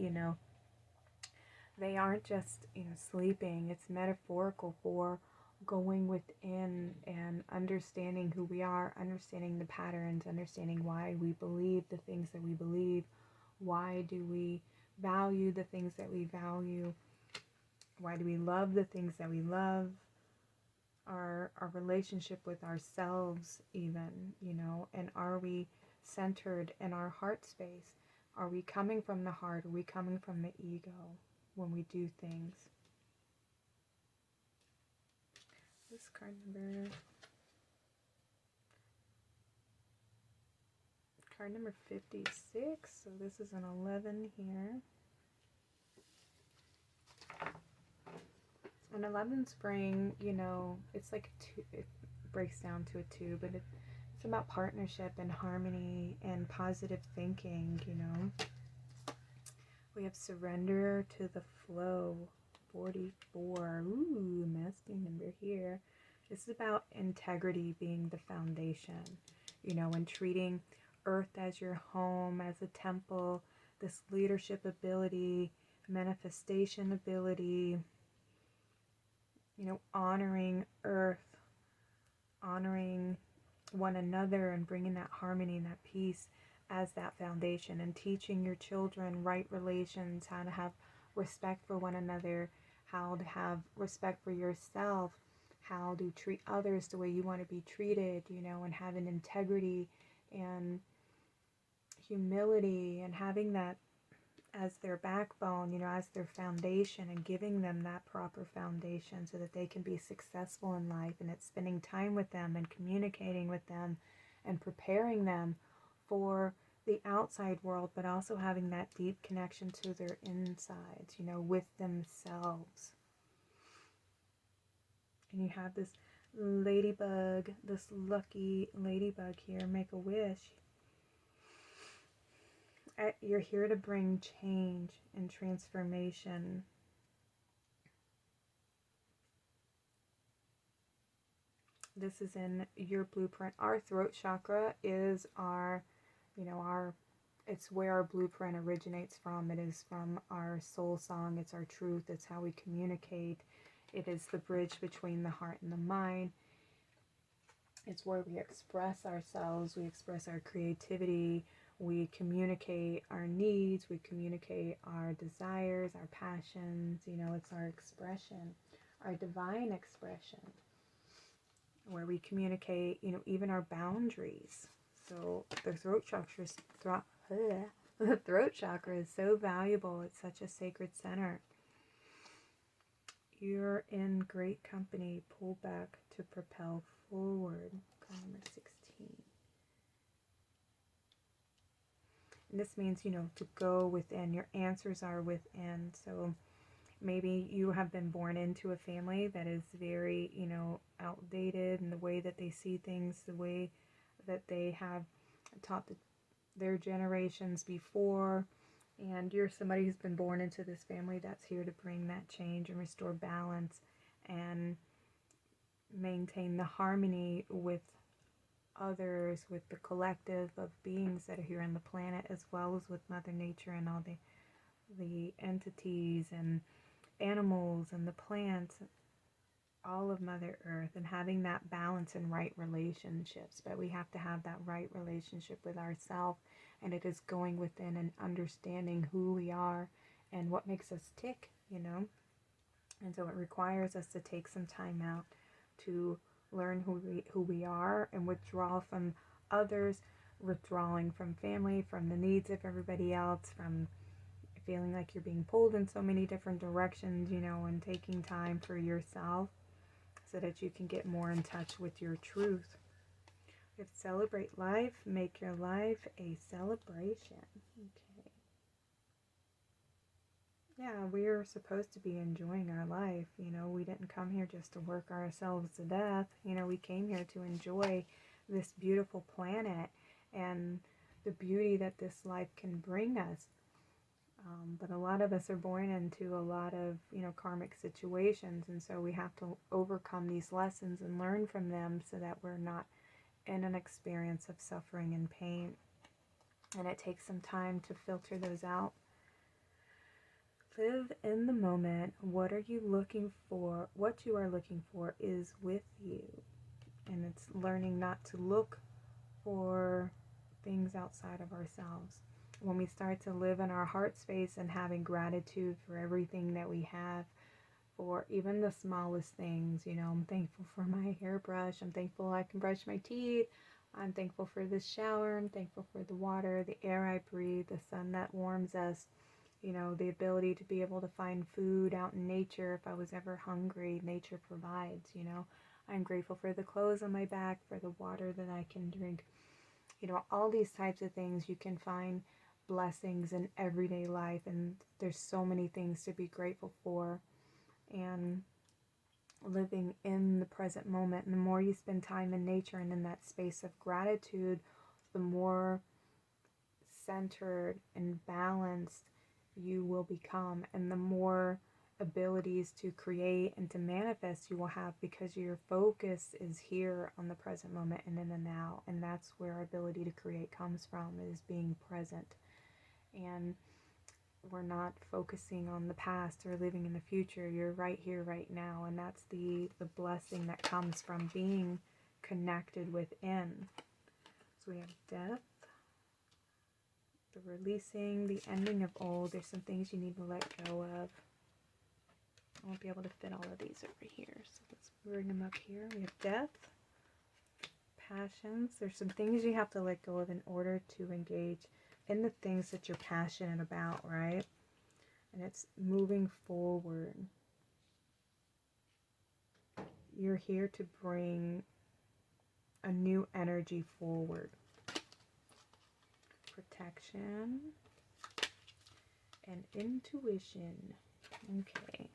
S1: they aren't just, sleeping. It's metaphorical for going within and understanding who we are, understanding the patterns, understanding why we believe the things that we believe, why do we value the things that we value, why do we love the things that we love, our relationship with ourselves even, and are we centered in our heart space? Are we coming from the heart? Are we coming from the ego when we do things? This card number 56, so this is an 11 here. An 11 spring, it's like it breaks down to a 2, but it's about partnership and harmony and positive thinking, We have surrender to the flow, 44. Ooh, masculine number here. This is about integrity being the foundation, and treating earth as your home, as a temple, this leadership ability, manifestation ability, honoring earth, honoring one another, and bringing that harmony and that peace as that foundation, and teaching your children right relations, how to have respect for one another, how to have respect for yourself, how to treat others the way you want to be treated, and having integrity and humility, and having that as their backbone, as their foundation, and giving them that proper foundation so that they can be successful in life. And it's spending time with them and communicating with them and preparing them for the outside world, but also having that deep connection to their insides, with themselves. And you have this ladybug, this lucky ladybug here, make a wish. You're here to bring change and transformation. This is in your blueprint. Our throat chakra is our, it's where our blueprint originates from. It is from our soul song. It's our truth. It's how we communicate. It is the bridge between the heart and the mind. It's where we express ourselves. We express our creativity. We communicate our needs, we communicate our desires, our passions, it's our expression, our divine expression, where we communicate, even our boundaries. So the throat chakra is so valuable. It's such a sacred center. You're in great company. Pull back to propel forward. Card number 16. And this means, to go within. Your answers are within. So maybe you have been born into a family that is very, outdated in the way that they see things, the way that they have taught their generations before, and you're somebody who's been born into this family that's here to bring that change and restore balance and maintain the harmony with others, with the collective of beings that are here on the planet, as well as with Mother Nature and all the entities and animals and the plants, all of Mother Earth, and having that balance and right relationships. But we have to have that right relationship with ourselves, and it is going within and understanding who we are and what makes us tick, you know. And so it requires us to take some time out to learn who we are and withdraw from others, withdrawing from family, from the needs of everybody else, from feeling like you're being pulled in so many different directions, you know, and taking time for yourself so that you can get more in touch with your truth. We have celebrate life, make your life a celebration. Okay. Yeah, we are supposed to be enjoying our life. You know, we didn't come here just to work ourselves to death. You know, we came here to enjoy this beautiful planet and the beauty that this life can bring us. But a lot of us are born into a lot of, you know, karmic situations, and so we have to overcome these lessons and learn from them so that we're not in an experience of suffering and pain. And it takes some time to filter those out. Live in the moment. What are you looking for? What you are looking for is with you. And it's learning not to look for things outside of ourselves. When we start to live in our heart space and having gratitude for everything that we have, for even the smallest things, you know, I'm thankful for my hairbrush, I'm thankful I can brush my teeth, I'm thankful for this shower, I'm thankful for the water, the air I breathe, the sun that warms us, you know, the ability to be able to find food out in nature. If I was ever hungry, nature provides, you know. I'm grateful for the clothes on my back, for the water that I can drink. You know, all these types of things you can find blessings in everyday life, and there's so many things to be grateful for. And living in the present moment, and the more you spend time in nature and in that space of gratitude, the more centered and balanced you will become, and the more abilities to create and to manifest you will have, because your focus is here on the present moment and in the now. And that's where our ability to create comes from, is being present. And we're not focusing on the past or living in the future. You're right here, right now. And that's the blessing that comes from being connected within. So we have death, the releasing, the ending of old. There's some things you need to let go of. I won't be able to fit all of these over here, so let's bring them up here. We have death, passions. There's some things you have to let go of in order to engage in the things that you're passionate about, right? And it's moving forward. You're here to bring a new energy forward. Protection and intuition. Okay.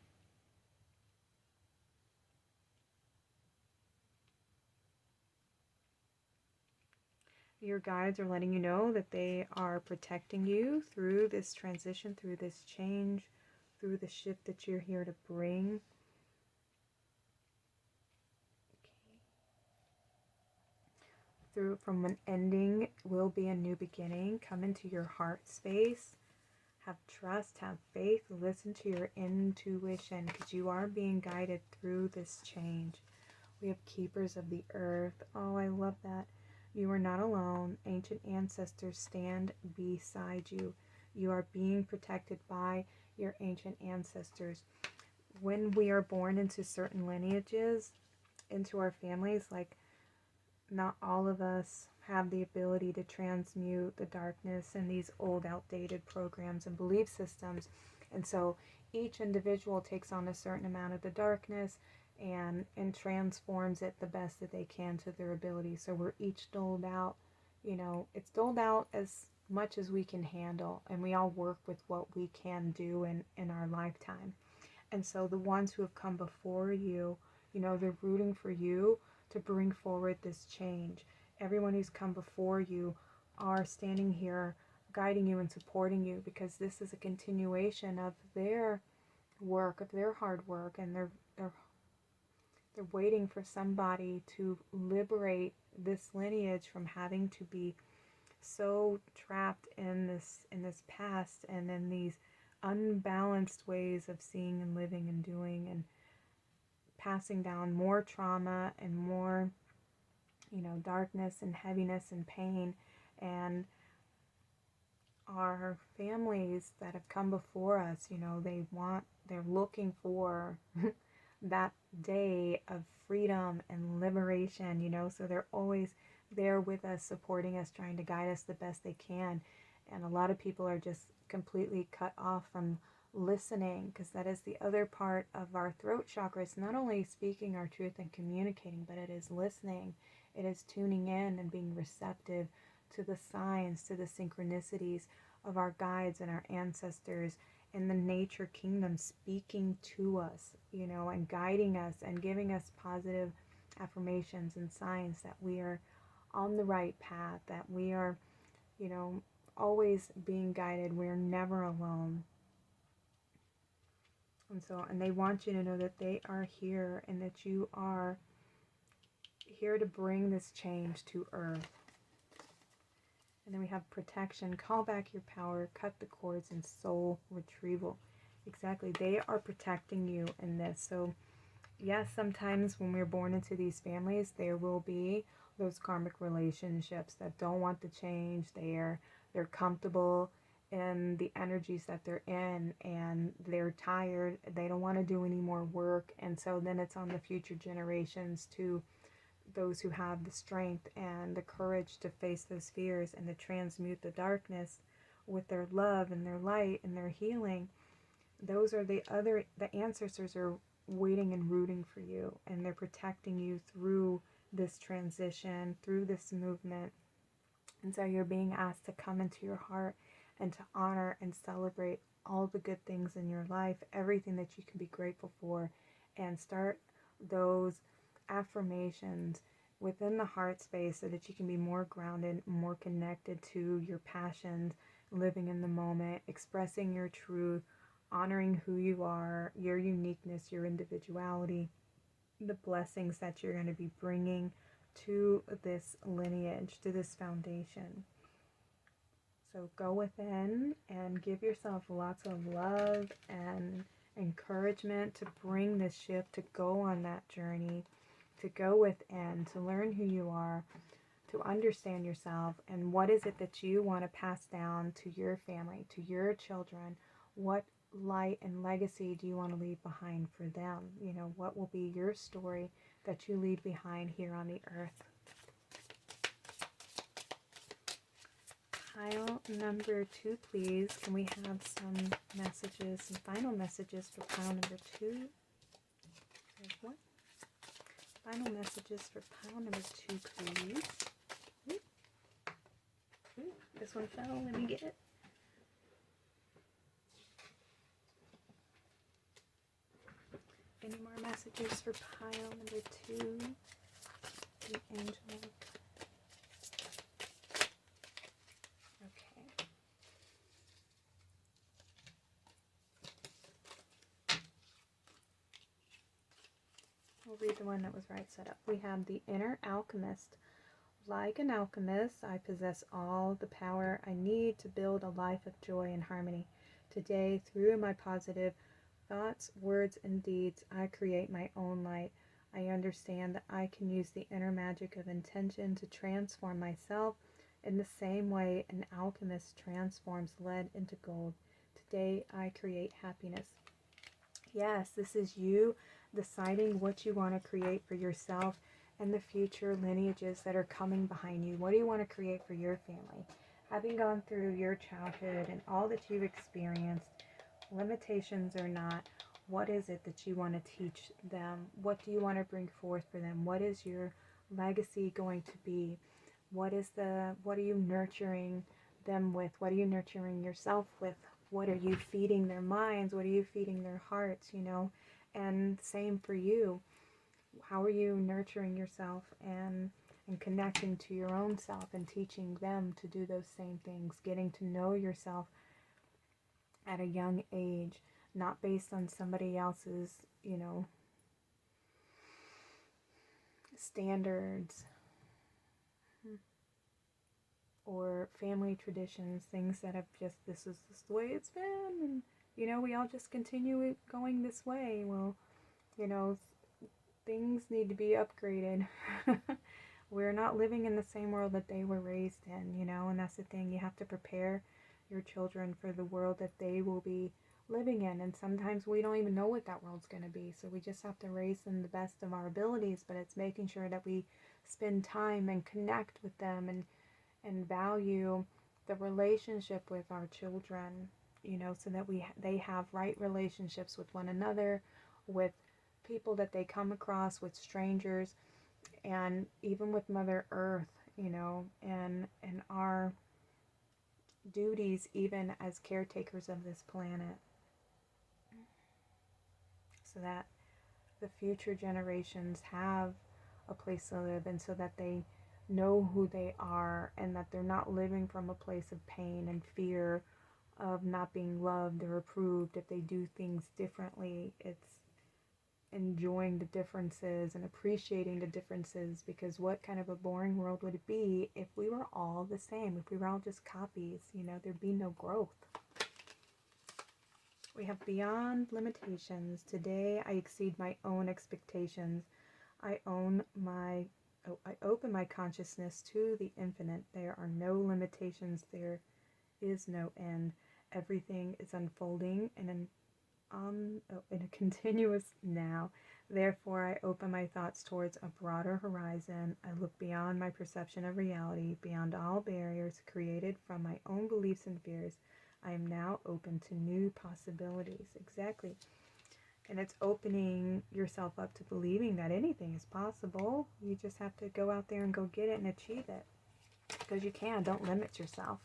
S1: Your guides are letting you know that they are protecting you through this transition, through this change, through the shift that you're here to bring. From an ending will be a new beginning. Come into your heart space. Have trust, have faith, listen to your intuition, because you are being guided through this change. We have keepers of the earth. Oh, I love that. You are not alone. Ancient ancestors stand beside you. You are being protected by your ancient ancestors. When we are born into certain lineages, into our families, like, not all of us have the ability to transmute the darkness and these old outdated programs and belief systems. And so each individual takes on a certain amount of the darkness and transforms it the best that they can to their ability. So we're each doled out, you know, it's doled out as much as we can handle, and we all work with what we can do in our lifetime. And so the ones who have come before you, you know, they're rooting for you to bring forward this change. Everyone who's come before you are standing here guiding you and supporting you, because this is a continuation of their work, of their hard work, and they're waiting for somebody to liberate this lineage from having to be so trapped in this past and in these unbalanced ways of seeing and living and doing, and passing down more trauma and more, darkness and heaviness and pain. And our families that have come before us, they're looking for that day of freedom and liberation, so they're always there with us, supporting us, trying to guide us the best they can. And a lot of people are just completely cut off from listening, because that is the other part of our throat chakra. It's not only speaking our truth and communicating, but it is listening. It is tuning in and being receptive to the signs, to the synchronicities of our guides and our ancestors in the nature kingdom, speaking to us, and guiding us and giving us positive affirmations and signs that we are on the right path, that we are, always being guided. We're never alone. And they want you to know that they are here, and that you are here to bring this change to earth. And then we have protection, call back your power, cut the cords, and soul retrieval. Exactly, they are protecting you in this. So yes, sometimes when we're born into these families, there will be those karmic relationships that don't want to change. They're comfortable in the energies that they're in, and they're tired. They don't want to do any more work. And so then it's on the future generations, to those who have the strength and the courage to face those fears and to transmute the darkness with their love and their light and their healing. Those are the ancestors are waiting and rooting for you, and they're protecting you through this transition, through this movement. And so you're being asked to come into your heart and to honor and celebrate all the good things in your life, everything that you can be grateful for, and start those affirmations within the heart space so that you can be more grounded, more connected to your passions, living in the moment, expressing your truth, honoring who you are, your uniqueness, your individuality, the blessings that you're going to be bringing to this lineage, to this foundation. So go within and give yourself lots of love and encouragement to bring this shift, to go on that journey, to go within, to learn who you are, to understand yourself, and what is it that you want to pass down to your family, to your children. What light and legacy do you want to leave behind for them? What will be your story that you leave behind here on the earth? Pile number 2, please. Can we have some messages, some final messages for pile number 2? There's one. Final messages for pile number 2, please. Ooh, this one fell. Let me get it. Any more messages for pile number 2? The Angelite. Okay. We'll read the one that was right set up. We have the Inner Alchemist. Like an alchemist, I possess all the power I need to build a life of joy and harmony. Today, through my positive thoughts, words, and deeds, I create my own light. I understand that I can use the inner magic of intention to transform myself in the same way an alchemist transforms lead into gold. Today, I create happiness. Yes, this is you deciding what you want to create for yourself and the future lineages that are coming behind you. What do you want to create for your family? Having gone through your childhood and all that you've experienced, limitations or not, what is it that you want to teach them? What do you want to bring forth for them? What is your legacy going to be? What are you nurturing them with? What are you nurturing yourself with? What are you feeding their minds? What are you feeding their hearts, And same for you. How are you nurturing yourself and and connecting to your own self and teaching them to do those same things, getting to know yourself at a young age, not based on somebody else's, standards or family traditions, things that have just, this is the way it's been, and, we all just continue going this way. Well, things need to be upgraded. We're not living in the same world that they were raised in, and that's the thing. You have to prepare your children for the world that they will be living in, and sometimes we don't even know what that world's going to be, so we just have to raise them the best of our abilities. But it's making sure that we spend time and connect with them and value the relationship with our children, so that they have right relationships with one another, with people that they come across, with strangers, and even with Mother Earth, and our duties even as caretakers of this planet, so that the future generations have a place to live, and so that they know who they are, and that they're not living from a place of pain and fear of not being loved or approved if they do things differently. It's enjoying the differences and appreciating the differences, because what kind of a boring world would it be if we were all the same, if we were all just copies? There'd be no growth. We have beyond limitations. Today I exceed my own expectations. I open my consciousness to the infinite. There are no limitations. There is no end. Everything is unfolding in a continuous now. Therefore, I open my thoughts towards a broader horizon. I look beyond my perception of reality, beyond all barriers created from my own beliefs and fears. I am now open to new possibilities. Exactly. And it's opening yourself up to believing that anything is possible. You just have to go out there and go get it and achieve it. Because you can. Don't limit yourself.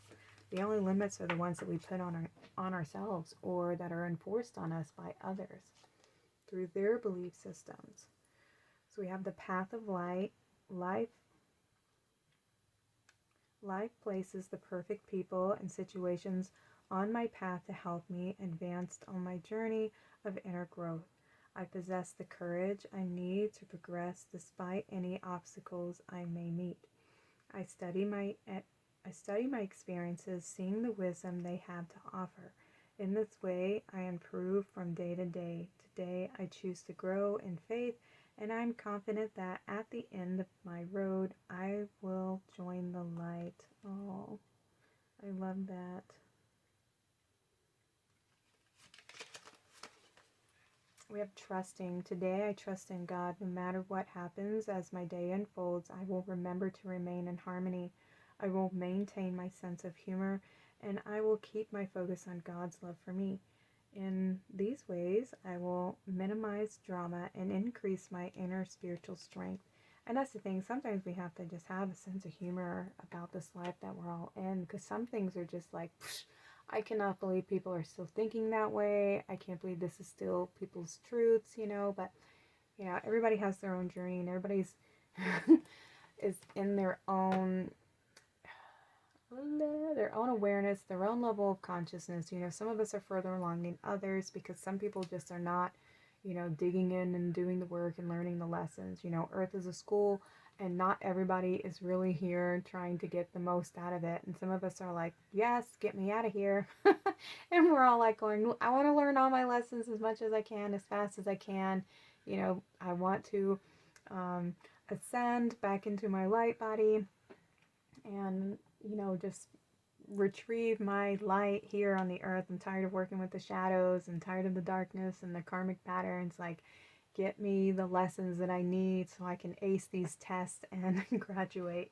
S1: The only limits are the ones that we put on ourselves, or that are enforced on us by others through their belief systems. So we have the path of light. Life places the perfect people and situations on my path to help me advance on my journey of inner growth. I possess the courage I need to progress despite any obstacles I may meet. I study my experiences, seeing the wisdom they have to offer. In this way, I improve from day to day. Today, I choose to grow in faith, and I'm confident that at the end of my road, I will join the light. Oh, I love that. We have trusting. Today I trust in God. No matter what happens as my day unfolds, I will remember to remain in harmony. I will maintain my sense of humor, and I will keep my focus on God's love for me. In these ways, I will minimize drama and increase my inner spiritual strength. And that's the thing. Sometimes we have to just have a sense of humor about this life that we're all in, because some things are just like, psh, I cannot believe people are still thinking that way. I can't believe this is still people's truths, but, everybody has their own journey, and everybody's is in their own awareness, their own level of consciousness. Some of us are further along than others, because some people just are not, digging in and doing the work and learning the lessons. Earth is a school, and not everybody is really here trying to get the most out of it. And some of us are like, yes, get me out of here. And we're all like going, I want to learn all my lessons as much as I can, as fast as I can. I want to ascend back into my light body and, just retrieve my light here on the earth. I'm tired of working with the shadows and tired of the darkness and the karmic patterns. Like, get me the lessons that I need so I can ace these tests and graduate.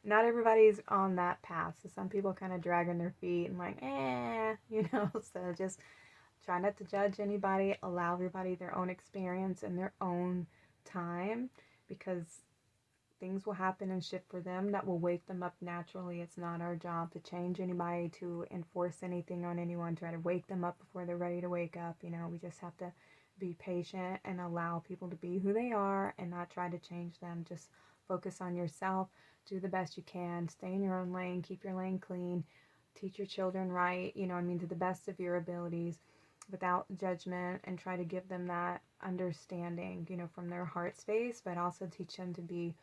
S1: Not everybody's on that path. So some people kind of dragging their feet and like, so just try not to judge anybody. Allow everybody their own experience and their own time, because things will happen and shift for them that will wake them up naturally. It's not our job to change anybody, to enforce anything on anyone, try to wake them up before they're ready to wake up. We just have to be patient and allow people to be who they are and not try to change them. Just focus on yourself, do the best you can, stay in your own lane, keep your lane clean, teach your children right, you know, I mean, to the best of your abilities without judgment, and try to give them that understanding, you know, from their heart space, but also teach them to be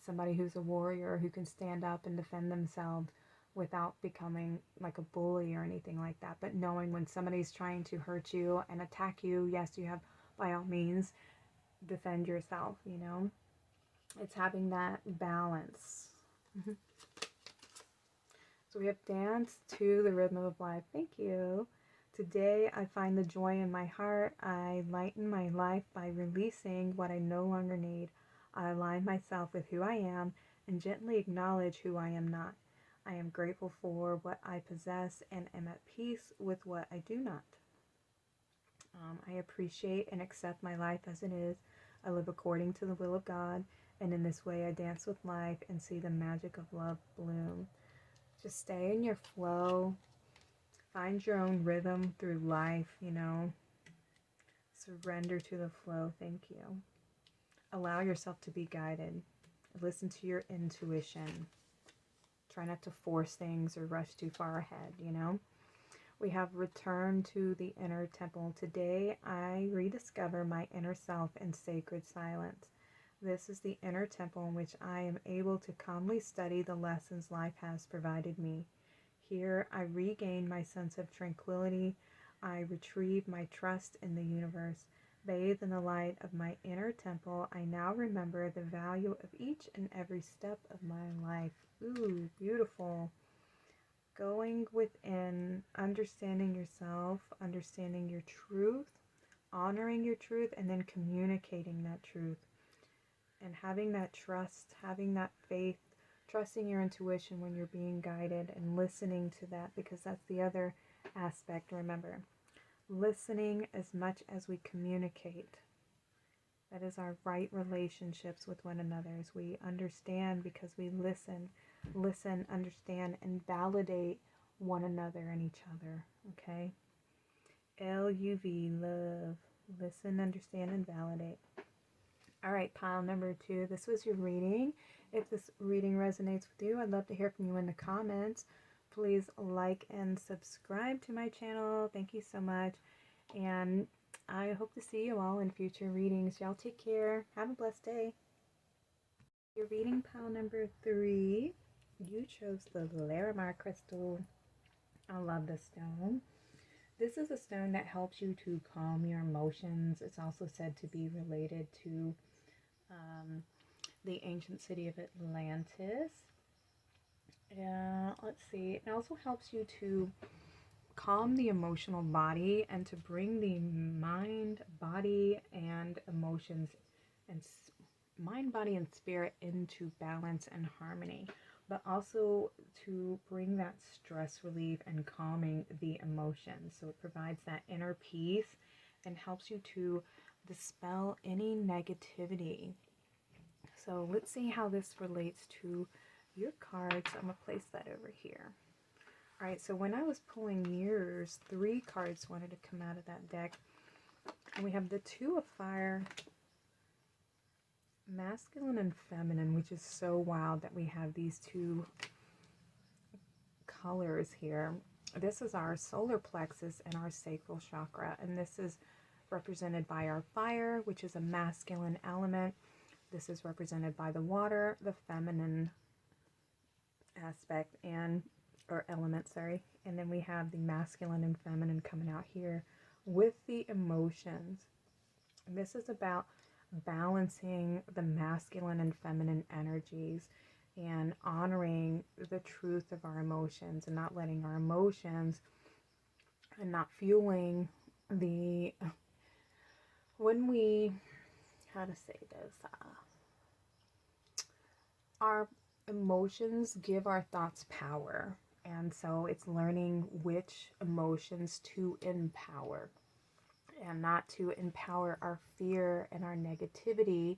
S1: somebody who's a warrior who can stand up and defend themselves without becoming like a bully or anything like that. But knowing when somebody's trying to hurt you and attack you, yes, you have, by all means, defend yourself, you know. It's having that balance. So we have dance to the rhythm of life. Thank you. Today I find the joy in my heart. I lighten my life by releasing what I no longer need. I align myself with who I am and gently acknowledge who I am not. I am grateful for what I possess and am at peace with what I do not. I appreciate and accept my life as it is. I live according to the will of God, and in this way I dance with life and see the magic of love bloom. Just stay in your flow. Find your own rhythm through life, you know. Surrender to the flow. Thank you. Allow yourself to be guided. Listen to your intuition. Try not to force things or rush too far ahead, you know. We have returned to the inner temple. Today, I rediscover my inner self in sacred silence. This is the inner temple in which I am able to calmly study the lessons life has provided me. Here, I regain my sense of tranquility. I retrieve my trust in the universe. Bathed in the light of my inner temple, I now remember the value of each and every step of my life. Ooh, beautiful. Going within, understanding yourself, understanding your truth, honoring your truth, and then communicating that truth. And having that trust, having that faith, trusting your intuition when you're being guided and listening to that, because that's the other aspect, remember. Listening as much as we communicate. That is our right relationships with one another, as we understand because we listen, understand, and validate one another and each other, okay? L-U-V, love. Listen, understand, and validate. All right, pile number 2. This was your reading. If this reading resonates with you, I'd love to hear from you in the comments. Please like and subscribe to my channel. Thank you so much. And I hope to see you all in future readings. Y'all take care. Have a blessed day. Your reading pile number 3. You chose the Larimar crystal. I love this stone. This is a stone that helps you to calm your emotions. It's also said to be related to the ancient city of Atlantis. Let's see. It also helps you to calm the emotional body and to bring the mind, body, and emotions and mind, body, and spirit into balance and harmony, but also to bring that stress relief and calming the emotions. So it provides that inner peace and helps you to dispel any negativity. So let's see how this relates to your cards. I'm going to place that over here. All right, so when I was pulling mirrors, 3 cards wanted to come out of that deck. And we have the 2 of fire, masculine and feminine, which is so wild that we have these 2 colors here. This is our solar plexus and our sacral chakra, and this is represented by our fire, which is a masculine element. This is represented by the water, the feminine aspect, or element, sorry. And then we have the masculine and feminine coming out here with the emotions. And this is about balancing the masculine and feminine energies and honoring the truth of our emotions and not letting our emotions and not fueling the, when we, how to say this, our emotions give our thoughts power, and so it's learning which emotions to empower and not to empower our fear and our negativity,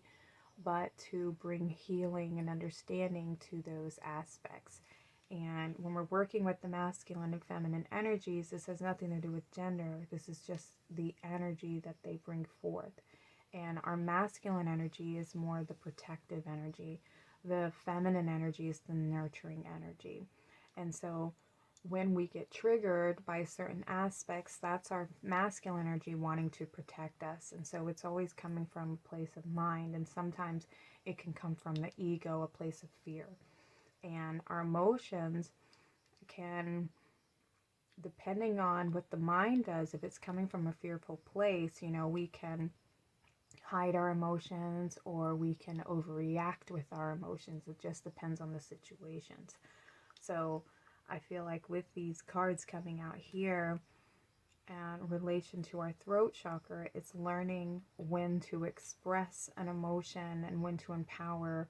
S1: but to bring healing and understanding to those aspects. And when we're working with the masculine and feminine energies, this has nothing to do with gender. This is just the energy that they bring forth. And our masculine energy is more the protective energy. The feminine energy is the nurturing energy. And so when we get triggered by certain aspects, that's our masculine energy wanting to protect us. And so it's always coming from a place of mind. And sometimes it can come from the ego, a place of fear. And our emotions can, depending on what the mind does, if it's coming from a fearful place, we can hide our emotions or we can overreact with our emotions. It just depends on the situations. So I feel like with these cards coming out here in relation to our throat chakra, it's learning when to express an emotion and when to empower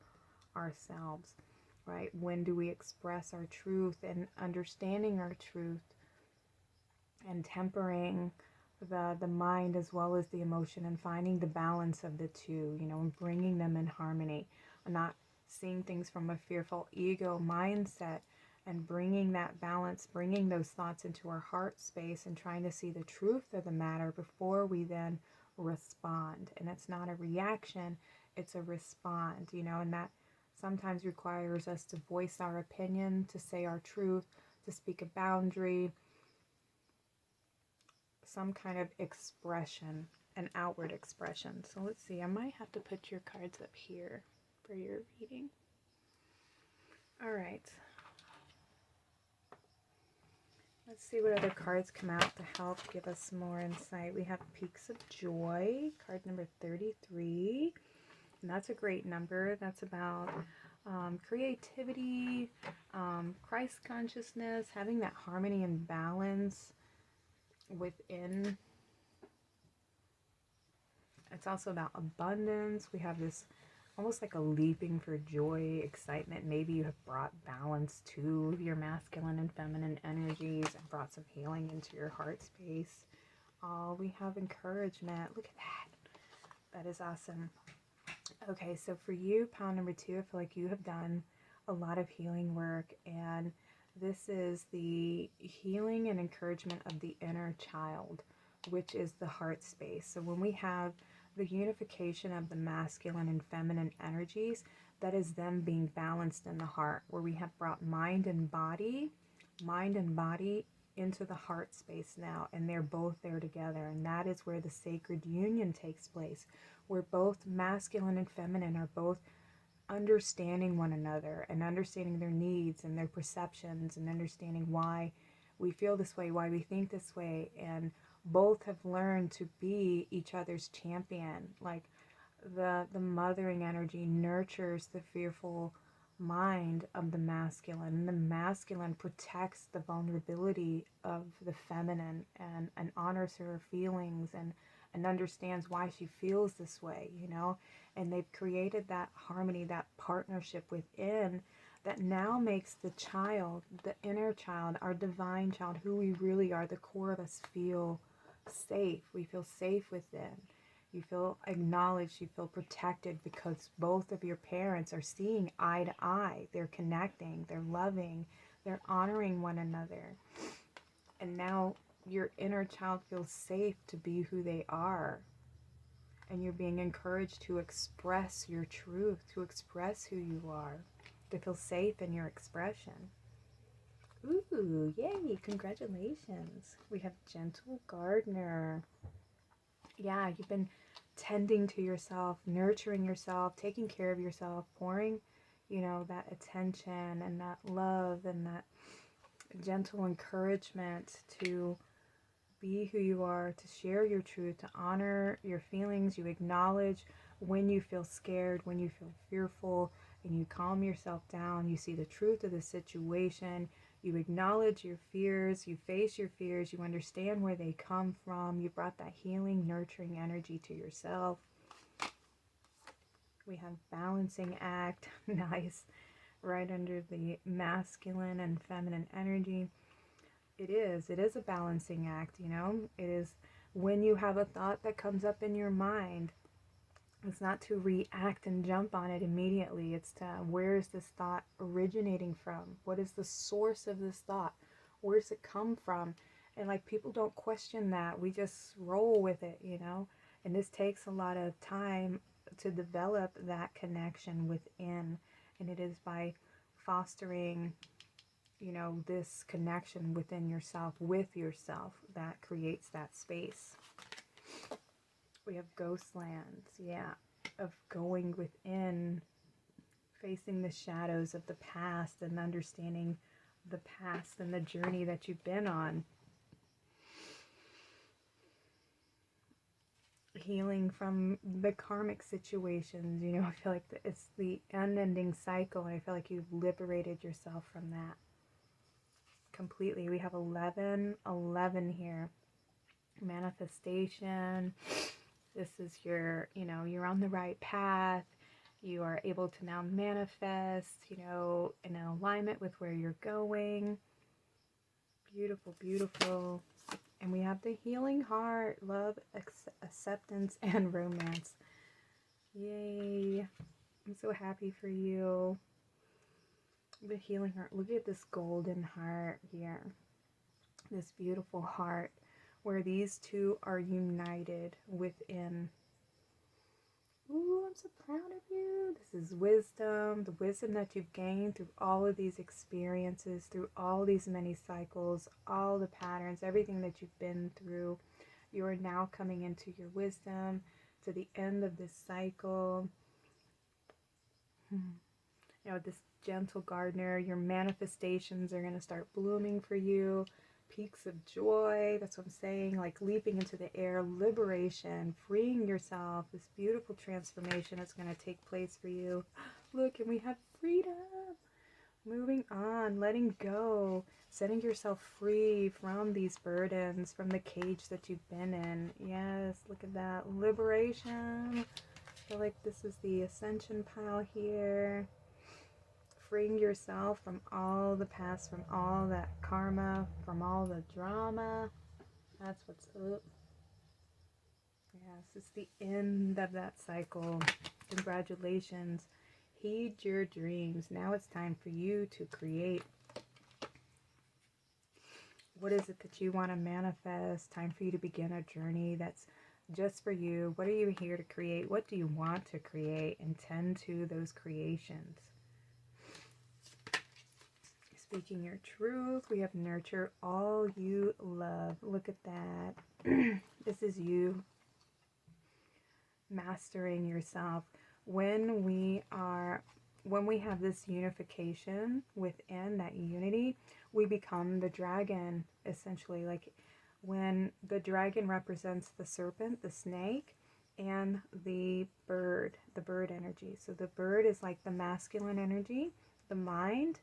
S1: ourselves, right? When do we express our truth, and understanding our truth and tempering the mind as well as the emotion, and finding the balance of the two, and bringing them in harmony, and not seeing things from a fearful ego mindset, and bringing that balance, bringing those thoughts into our heart space and trying to see the truth of the matter before we then respond. And it's not a reaction, it's a respond, and that sometimes requires us to voice our opinion, to say our truth, to speak a boundary, some kind of expression, an outward expression. So let's see, I might have to put your cards up here for your reading. All right. Let's see what other cards come out to help give us some more insight. We have Peaks of Joy, card number 33. And that's a great number. That's about creativity, Christ consciousness, having that harmony and balance within. It's also about abundance. We have this almost like a leaping for joy, excitement. Maybe you have brought balance to your masculine and feminine energies and brought some healing into your heart space. Oh, we have encouragement. Look at that. That is awesome. Okay, so for you, pile number 2, I feel like you have done a lot of healing work, and this is the healing and encouragement of the inner child, which is the heart space. So when we have the unification of the masculine and feminine energies, that is them being balanced in the heart, where we have brought mind and body into the heart space now, and they're both there together. And that is where the sacred union takes place, where both masculine and feminine are both understanding one another and understanding their needs and their perceptions and understanding why we feel this way, why we think this way, and both have learned to be each other's champion. Like the mothering energy nurtures the fearful mind of the masculine, and the masculine protects the vulnerability of the feminine, and honors her feelings, and understands why she feels this way, and they've created that harmony, that partnership within, that now makes the child, the inner child, our divine child, who we really are, the core of us, feel safe. We feel safe within. You feel acknowledged, you feel protected, because both of your parents are seeing eye to eye. They're connecting, they're loving, they're honoring one another. And now your inner child feels safe to be who they are. And you're being encouraged to express your truth, to express who you are, to feel safe in your expression. Ooh, yay, congratulations. We have Gentle Gardener. Yeah, you've been tending to yourself, nurturing yourself, taking care of yourself, pouring, that attention and that love and that gentle encouragement to be who you are, to share your truth, to honor your feelings. You acknowledge when you feel scared, when you feel fearful, and you calm yourself down. You see the truth of the situation. You acknowledge your fears, you face your fears, you understand where they come from. You brought that healing, nurturing energy to yourself. We have Balancing Act, nice, right under the masculine and feminine energy. It is a balancing act, It is when you have a thought that comes up in your mind. It's not to react and jump on it immediately. It's to, where is this thought originating from? What is the source of this thought? Where does it come from? And people don't question that. We just roll with it, And this takes a lot of time to develop that connection within. And it is by fostering, you know, this connection within yourself, with yourself, that creates that space. We have ghost lands, yeah, of going within, facing the shadows of the past and understanding the past and the journey that you've been on. Healing from the karmic situations, you know, I feel like it's the unending cycle, and I feel like you've liberated yourself from that completely. We have 11 here. Manifestation. This is your, you know, you're on the right path. You are able to now manifest, you know, in alignment with where you're going. Beautiful, beautiful. And we have the healing heart, love, acceptance, and romance. Yay. I'm so happy for you. The healing heart. Look at this golden heart here. This beautiful heart where these two are united within. Ooh, I'm so proud of you. This is wisdom, the wisdom that you've gained through all of these experiences, through all these many cycles, all the patterns, everything that you've been through. You are now coming into your wisdom, to the end of this cycle. You know, this gentle gardener, your manifestations are going to start blooming for you. Peaks of joy, that's what I'm saying, like leaping into the air, liberation, freeing yourself. This beautiful transformation is going to take place for you. Look, and we have freedom. Moving on, letting go, setting yourself free from these burdens, from the cage that you've been in. Yes, look at that. Liberation. I feel like this is the ascension pile here. Freeing yourself from all the past, from all that karma, from all the drama. That's what's up. Yes, it's the end of that cycle. Congratulations. Heed your dreams. Now it's time for you to create. What is it that you want to manifest? Time for you to begin a journey that's just for you. What are you here to create? What do you want to create? And tend to those creations. Speaking your truth. We have nurture all you love. Look at that. This is you mastering yourself. When we have this unification within that unity, we become the dragon, essentially. Like when the dragon represents the serpent, the snake, and the bird energy. So the bird is like the masculine energy, the mind.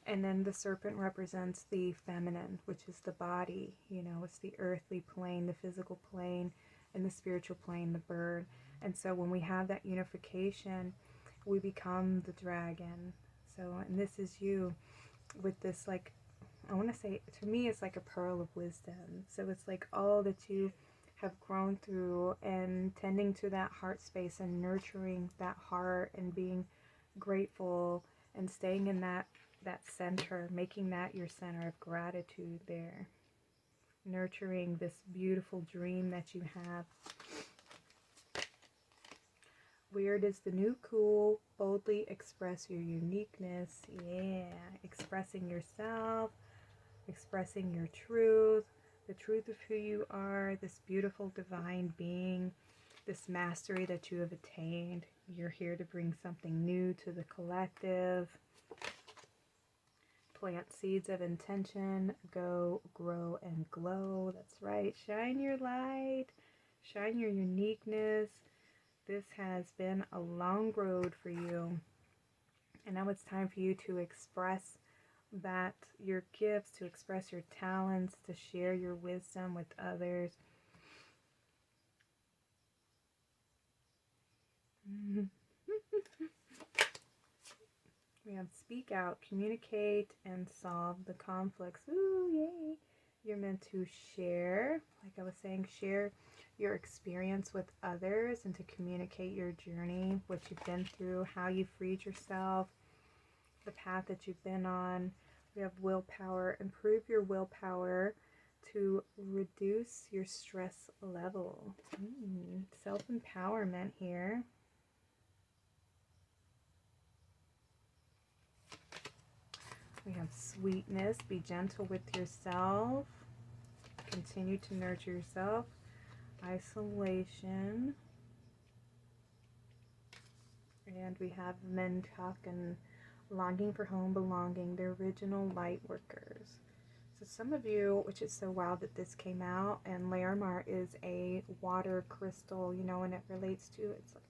S1: And then the serpent represents the feminine, which is the body. You know, it's the earthly plane, the physical plane, and the spiritual plane, the bird. And so when we have that unification, we become the dragon. So, and this is you with this, like, I want to say, to me, it's like a pearl of wisdom. So it's like all that you have grown through, and tending to that heart space and nurturing that heart and being grateful and staying in that center, making that your center of gratitude there. Nurturing this beautiful dream that you have. Weird is the new cool. Boldly express your uniqueness. Yeah. Expressing yourself. Expressing your truth. The truth of who you are. This beautiful divine being. This mastery that you have attained. You're here to bring something new to the collective. Plant seeds of intention. Go, grow, and glow. That's right. Shine your light. Shine your uniqueness. This has been a long road for you. And now it's time for you to express that, your gifts, to express your talents, to share your wisdom with others. We have speak out, communicate, and solve the conflicts. Ooh, yay. You're meant to share, like I was saying, share your experience with others and to communicate your journey, what you've been through, how you freed yourself, the path that you've been on. We have willpower. Improve your willpower to reduce your stress level. Self-empowerment here. We have sweetness. Be gentle with yourself. Continue to nurture yourself. Isolation. And we have Mentak and longing for home, belonging, the original light workers. So some of you, which is so wild that this came out, and Larimar is a water crystal, you know, and it relates to, it's like,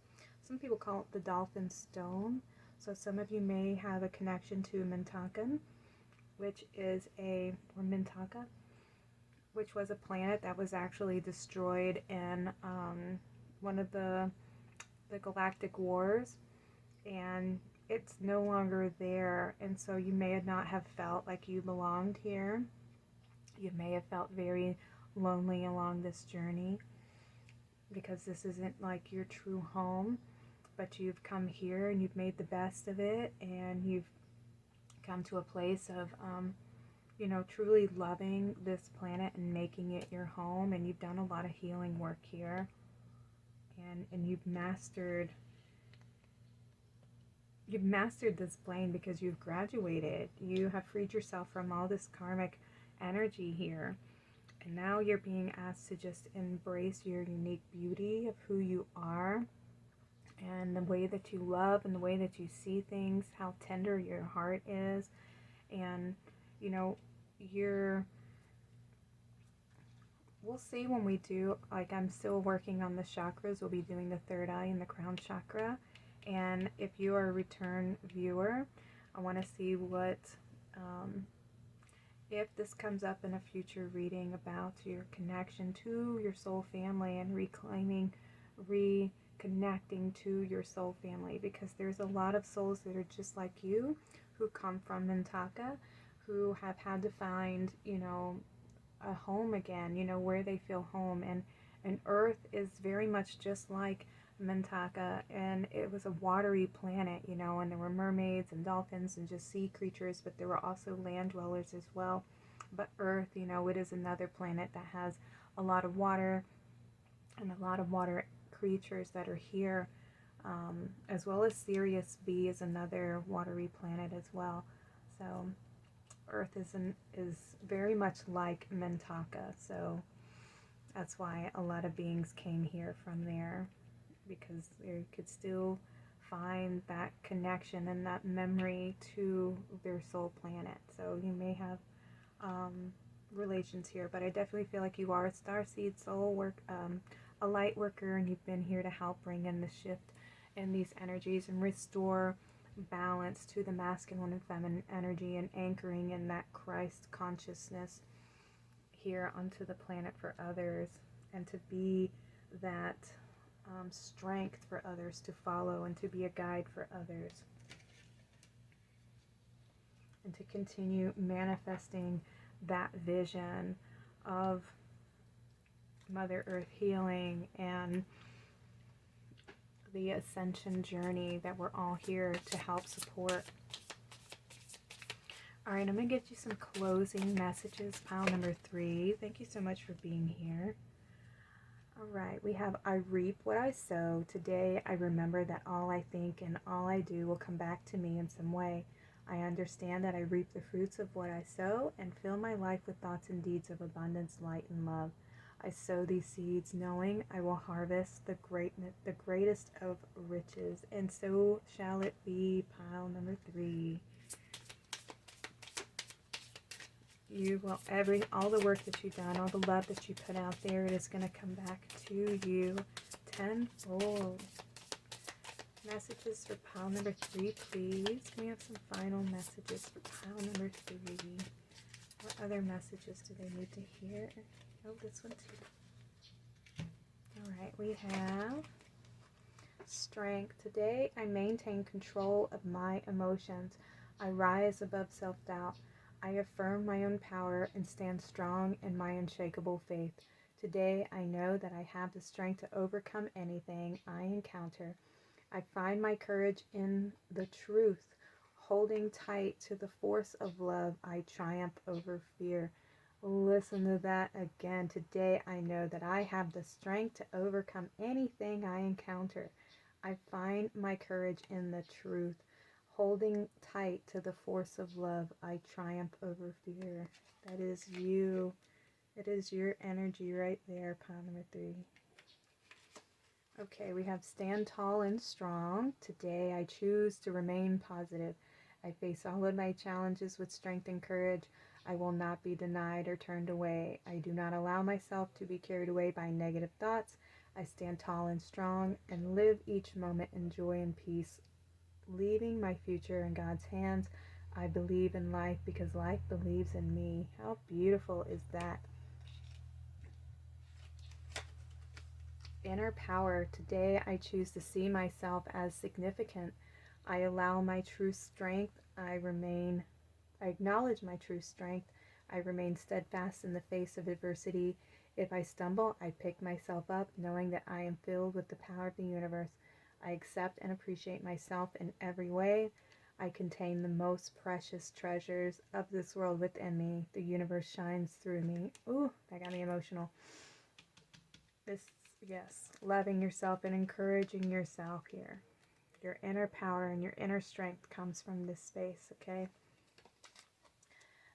S1: some people call it the dolphin stone. So some of you may have a connection to Mentakan, which is or Mintaka, which was a planet that was actually destroyed in one of the galactic wars, and it's no longer there, and so you may not have felt like you belonged here. You may have felt very lonely along this journey because this isn't like your true home, but you've come here and you've made the best of it, and you've come to a place of you know, truly loving this planet and making it your home, and you've done a lot of healing work here, and you've mastered this plane because you've graduated. You have freed yourself from all this karmic energy here, and now you're being asked to just embrace your unique beauty of who you are, and the way that you love, and the way that you see things, how tender your heart is. And you know, we'll see when we do, like, I'm still working on the chakras. We'll be doing the third eye and the crown chakra. And if you are a return viewer, I want to see what, if this comes up in a future reading about your connection to your soul family and reconnecting to your soul family, because there's a lot of souls that are just like you who come from Mintaka, who have had to find, you know, a home again, you know, where they feel home. And Earth is very much just like Mintaka, and it was a watery planet, you know, and there were mermaids and dolphins and just sea creatures, but there were also land dwellers as well. But Earth, you know, it is another planet that has a lot of water and a lot of water creatures that are here, as well as Sirius B is another watery planet as well. So Earth is very much like Mintaka, so that's why a lot of beings came here from there, because they could still find that connection and that memory to their soul planet. So you may have relations here, but I definitely feel like you are a starseed soul a light worker, and you've been here to help bring in the shift in these energies and restore balance to the masculine and feminine energy, and anchoring in that Christ consciousness here onto the planet for others, and to be that strength for others to follow, and to be a guide for others, and to continue manifesting that vision of Mother Earth healing and the ascension journey that we're all here to help support. Alright, I'm going to get you some closing messages. Pile number 3. Thank you so much for being here. Alright, we have, I reap what I sow. Today I remember that all I think and all I do will come back to me in some way. I understand that I reap the fruits of what I sow, and fill my life with thoughts and deeds of abundance, light, and love. I sow these seeds knowing I will harvest the greatest of riches, and so shall it be. Pile number 3. You will, all the work that you've done, all the love that you put out there, it is going to come back to you tenfold. Messages for pile number 3, please. Can we have some final messages for pile number 3? What other messages do they need to hear? Oh, this one too. Alright, we have strength. Today I maintain control of my emotions. I rise above self-doubt. I affirm my own power and stand strong in my unshakable faith. Today I know that I have the strength to overcome anything I encounter. I find my courage in the truth. Holding tight to the force of love, I triumph over fear. Listen to that again. Today I know that I have the strength to overcome anything I encounter. I find my courage in the truth. Holding tight to the force of love, I triumph over fear. That is you. It is your energy right there, pile number 3. Okay, we have stand tall and strong. Today I choose to remain positive. I face all of my challenges with strength and courage. I will not be denied or turned away. I do not allow myself to be carried away by negative thoughts. I stand tall and strong and live each moment in joy and peace, leaving my future in God's hands. I believe in life because life believes in me. How beautiful is that? Inner power. Today I choose to see myself as significant. I allow my true strength. I acknowledge my true strength. I remain steadfast in the face of adversity. If I stumble, I pick myself up, knowing that I am filled with the power of the universe. I accept and appreciate myself in every way. I contain the most precious treasures of this world within me. The universe shines through me. Ooh, that got me emotional. Yes, loving yourself and encouraging yourself here. Your inner power and your inner strength comes from this space, okay?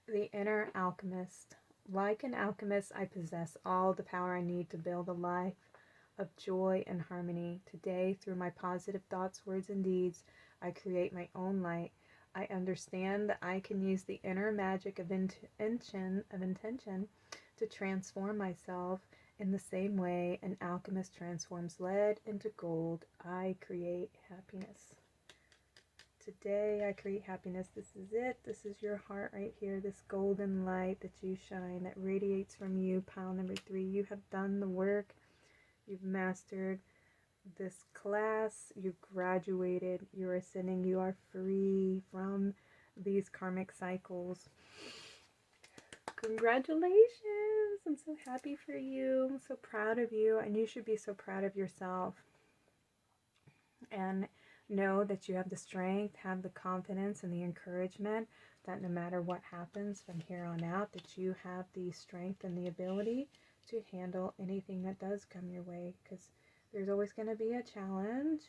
S1: The inner alchemist. Like an alchemist, I possess all the power I need to build a life of joy and harmony. Today, through my positive thoughts, words, and deeds, I create my own light. I understand that I can use the inner magic of intention to transform myself. In the same way an alchemist transforms lead into gold, I create happiness. Today I create happiness. This is it. This is your heart right here. This golden light that you shine, that radiates from you. Pile number 3. You have done the work. You've mastered this class. You've graduated. You are ascending. You are free from these karmic cycles. Congratulations! I'm so happy for you. I'm so proud of you, and you should be so proud of yourself. And know that you have the strength, have the confidence and the encouragement that no matter what happens from here on out, that you have the strength and the ability to handle anything that does come your way, because there's always going to be a challenge,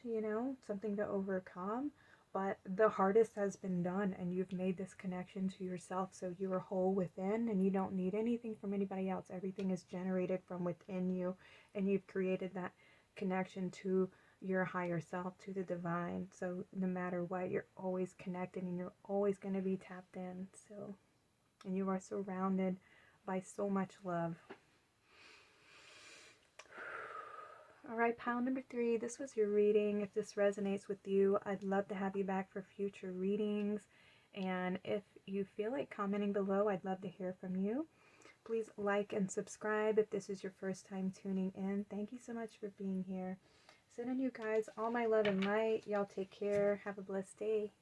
S1: something to overcome. But the hardest has been done, and you've made this connection to yourself, so you are whole within, and you don't need anything from anybody else. Everything is generated from within you, and you've created that connection to your higher self, to the divine. So no matter what, you're always connected, and you're always going to be tapped in. And you are surrounded by so much love. Alright, pile number 3, this was your reading. If this resonates with you, I'd love to have you back for future readings. And if you feel like commenting below, I'd love to hear from you. Please like and subscribe if this is your first time tuning in. Thank you so much for being here. Sending you guys all my love and light. Y'all take care. Have a blessed day.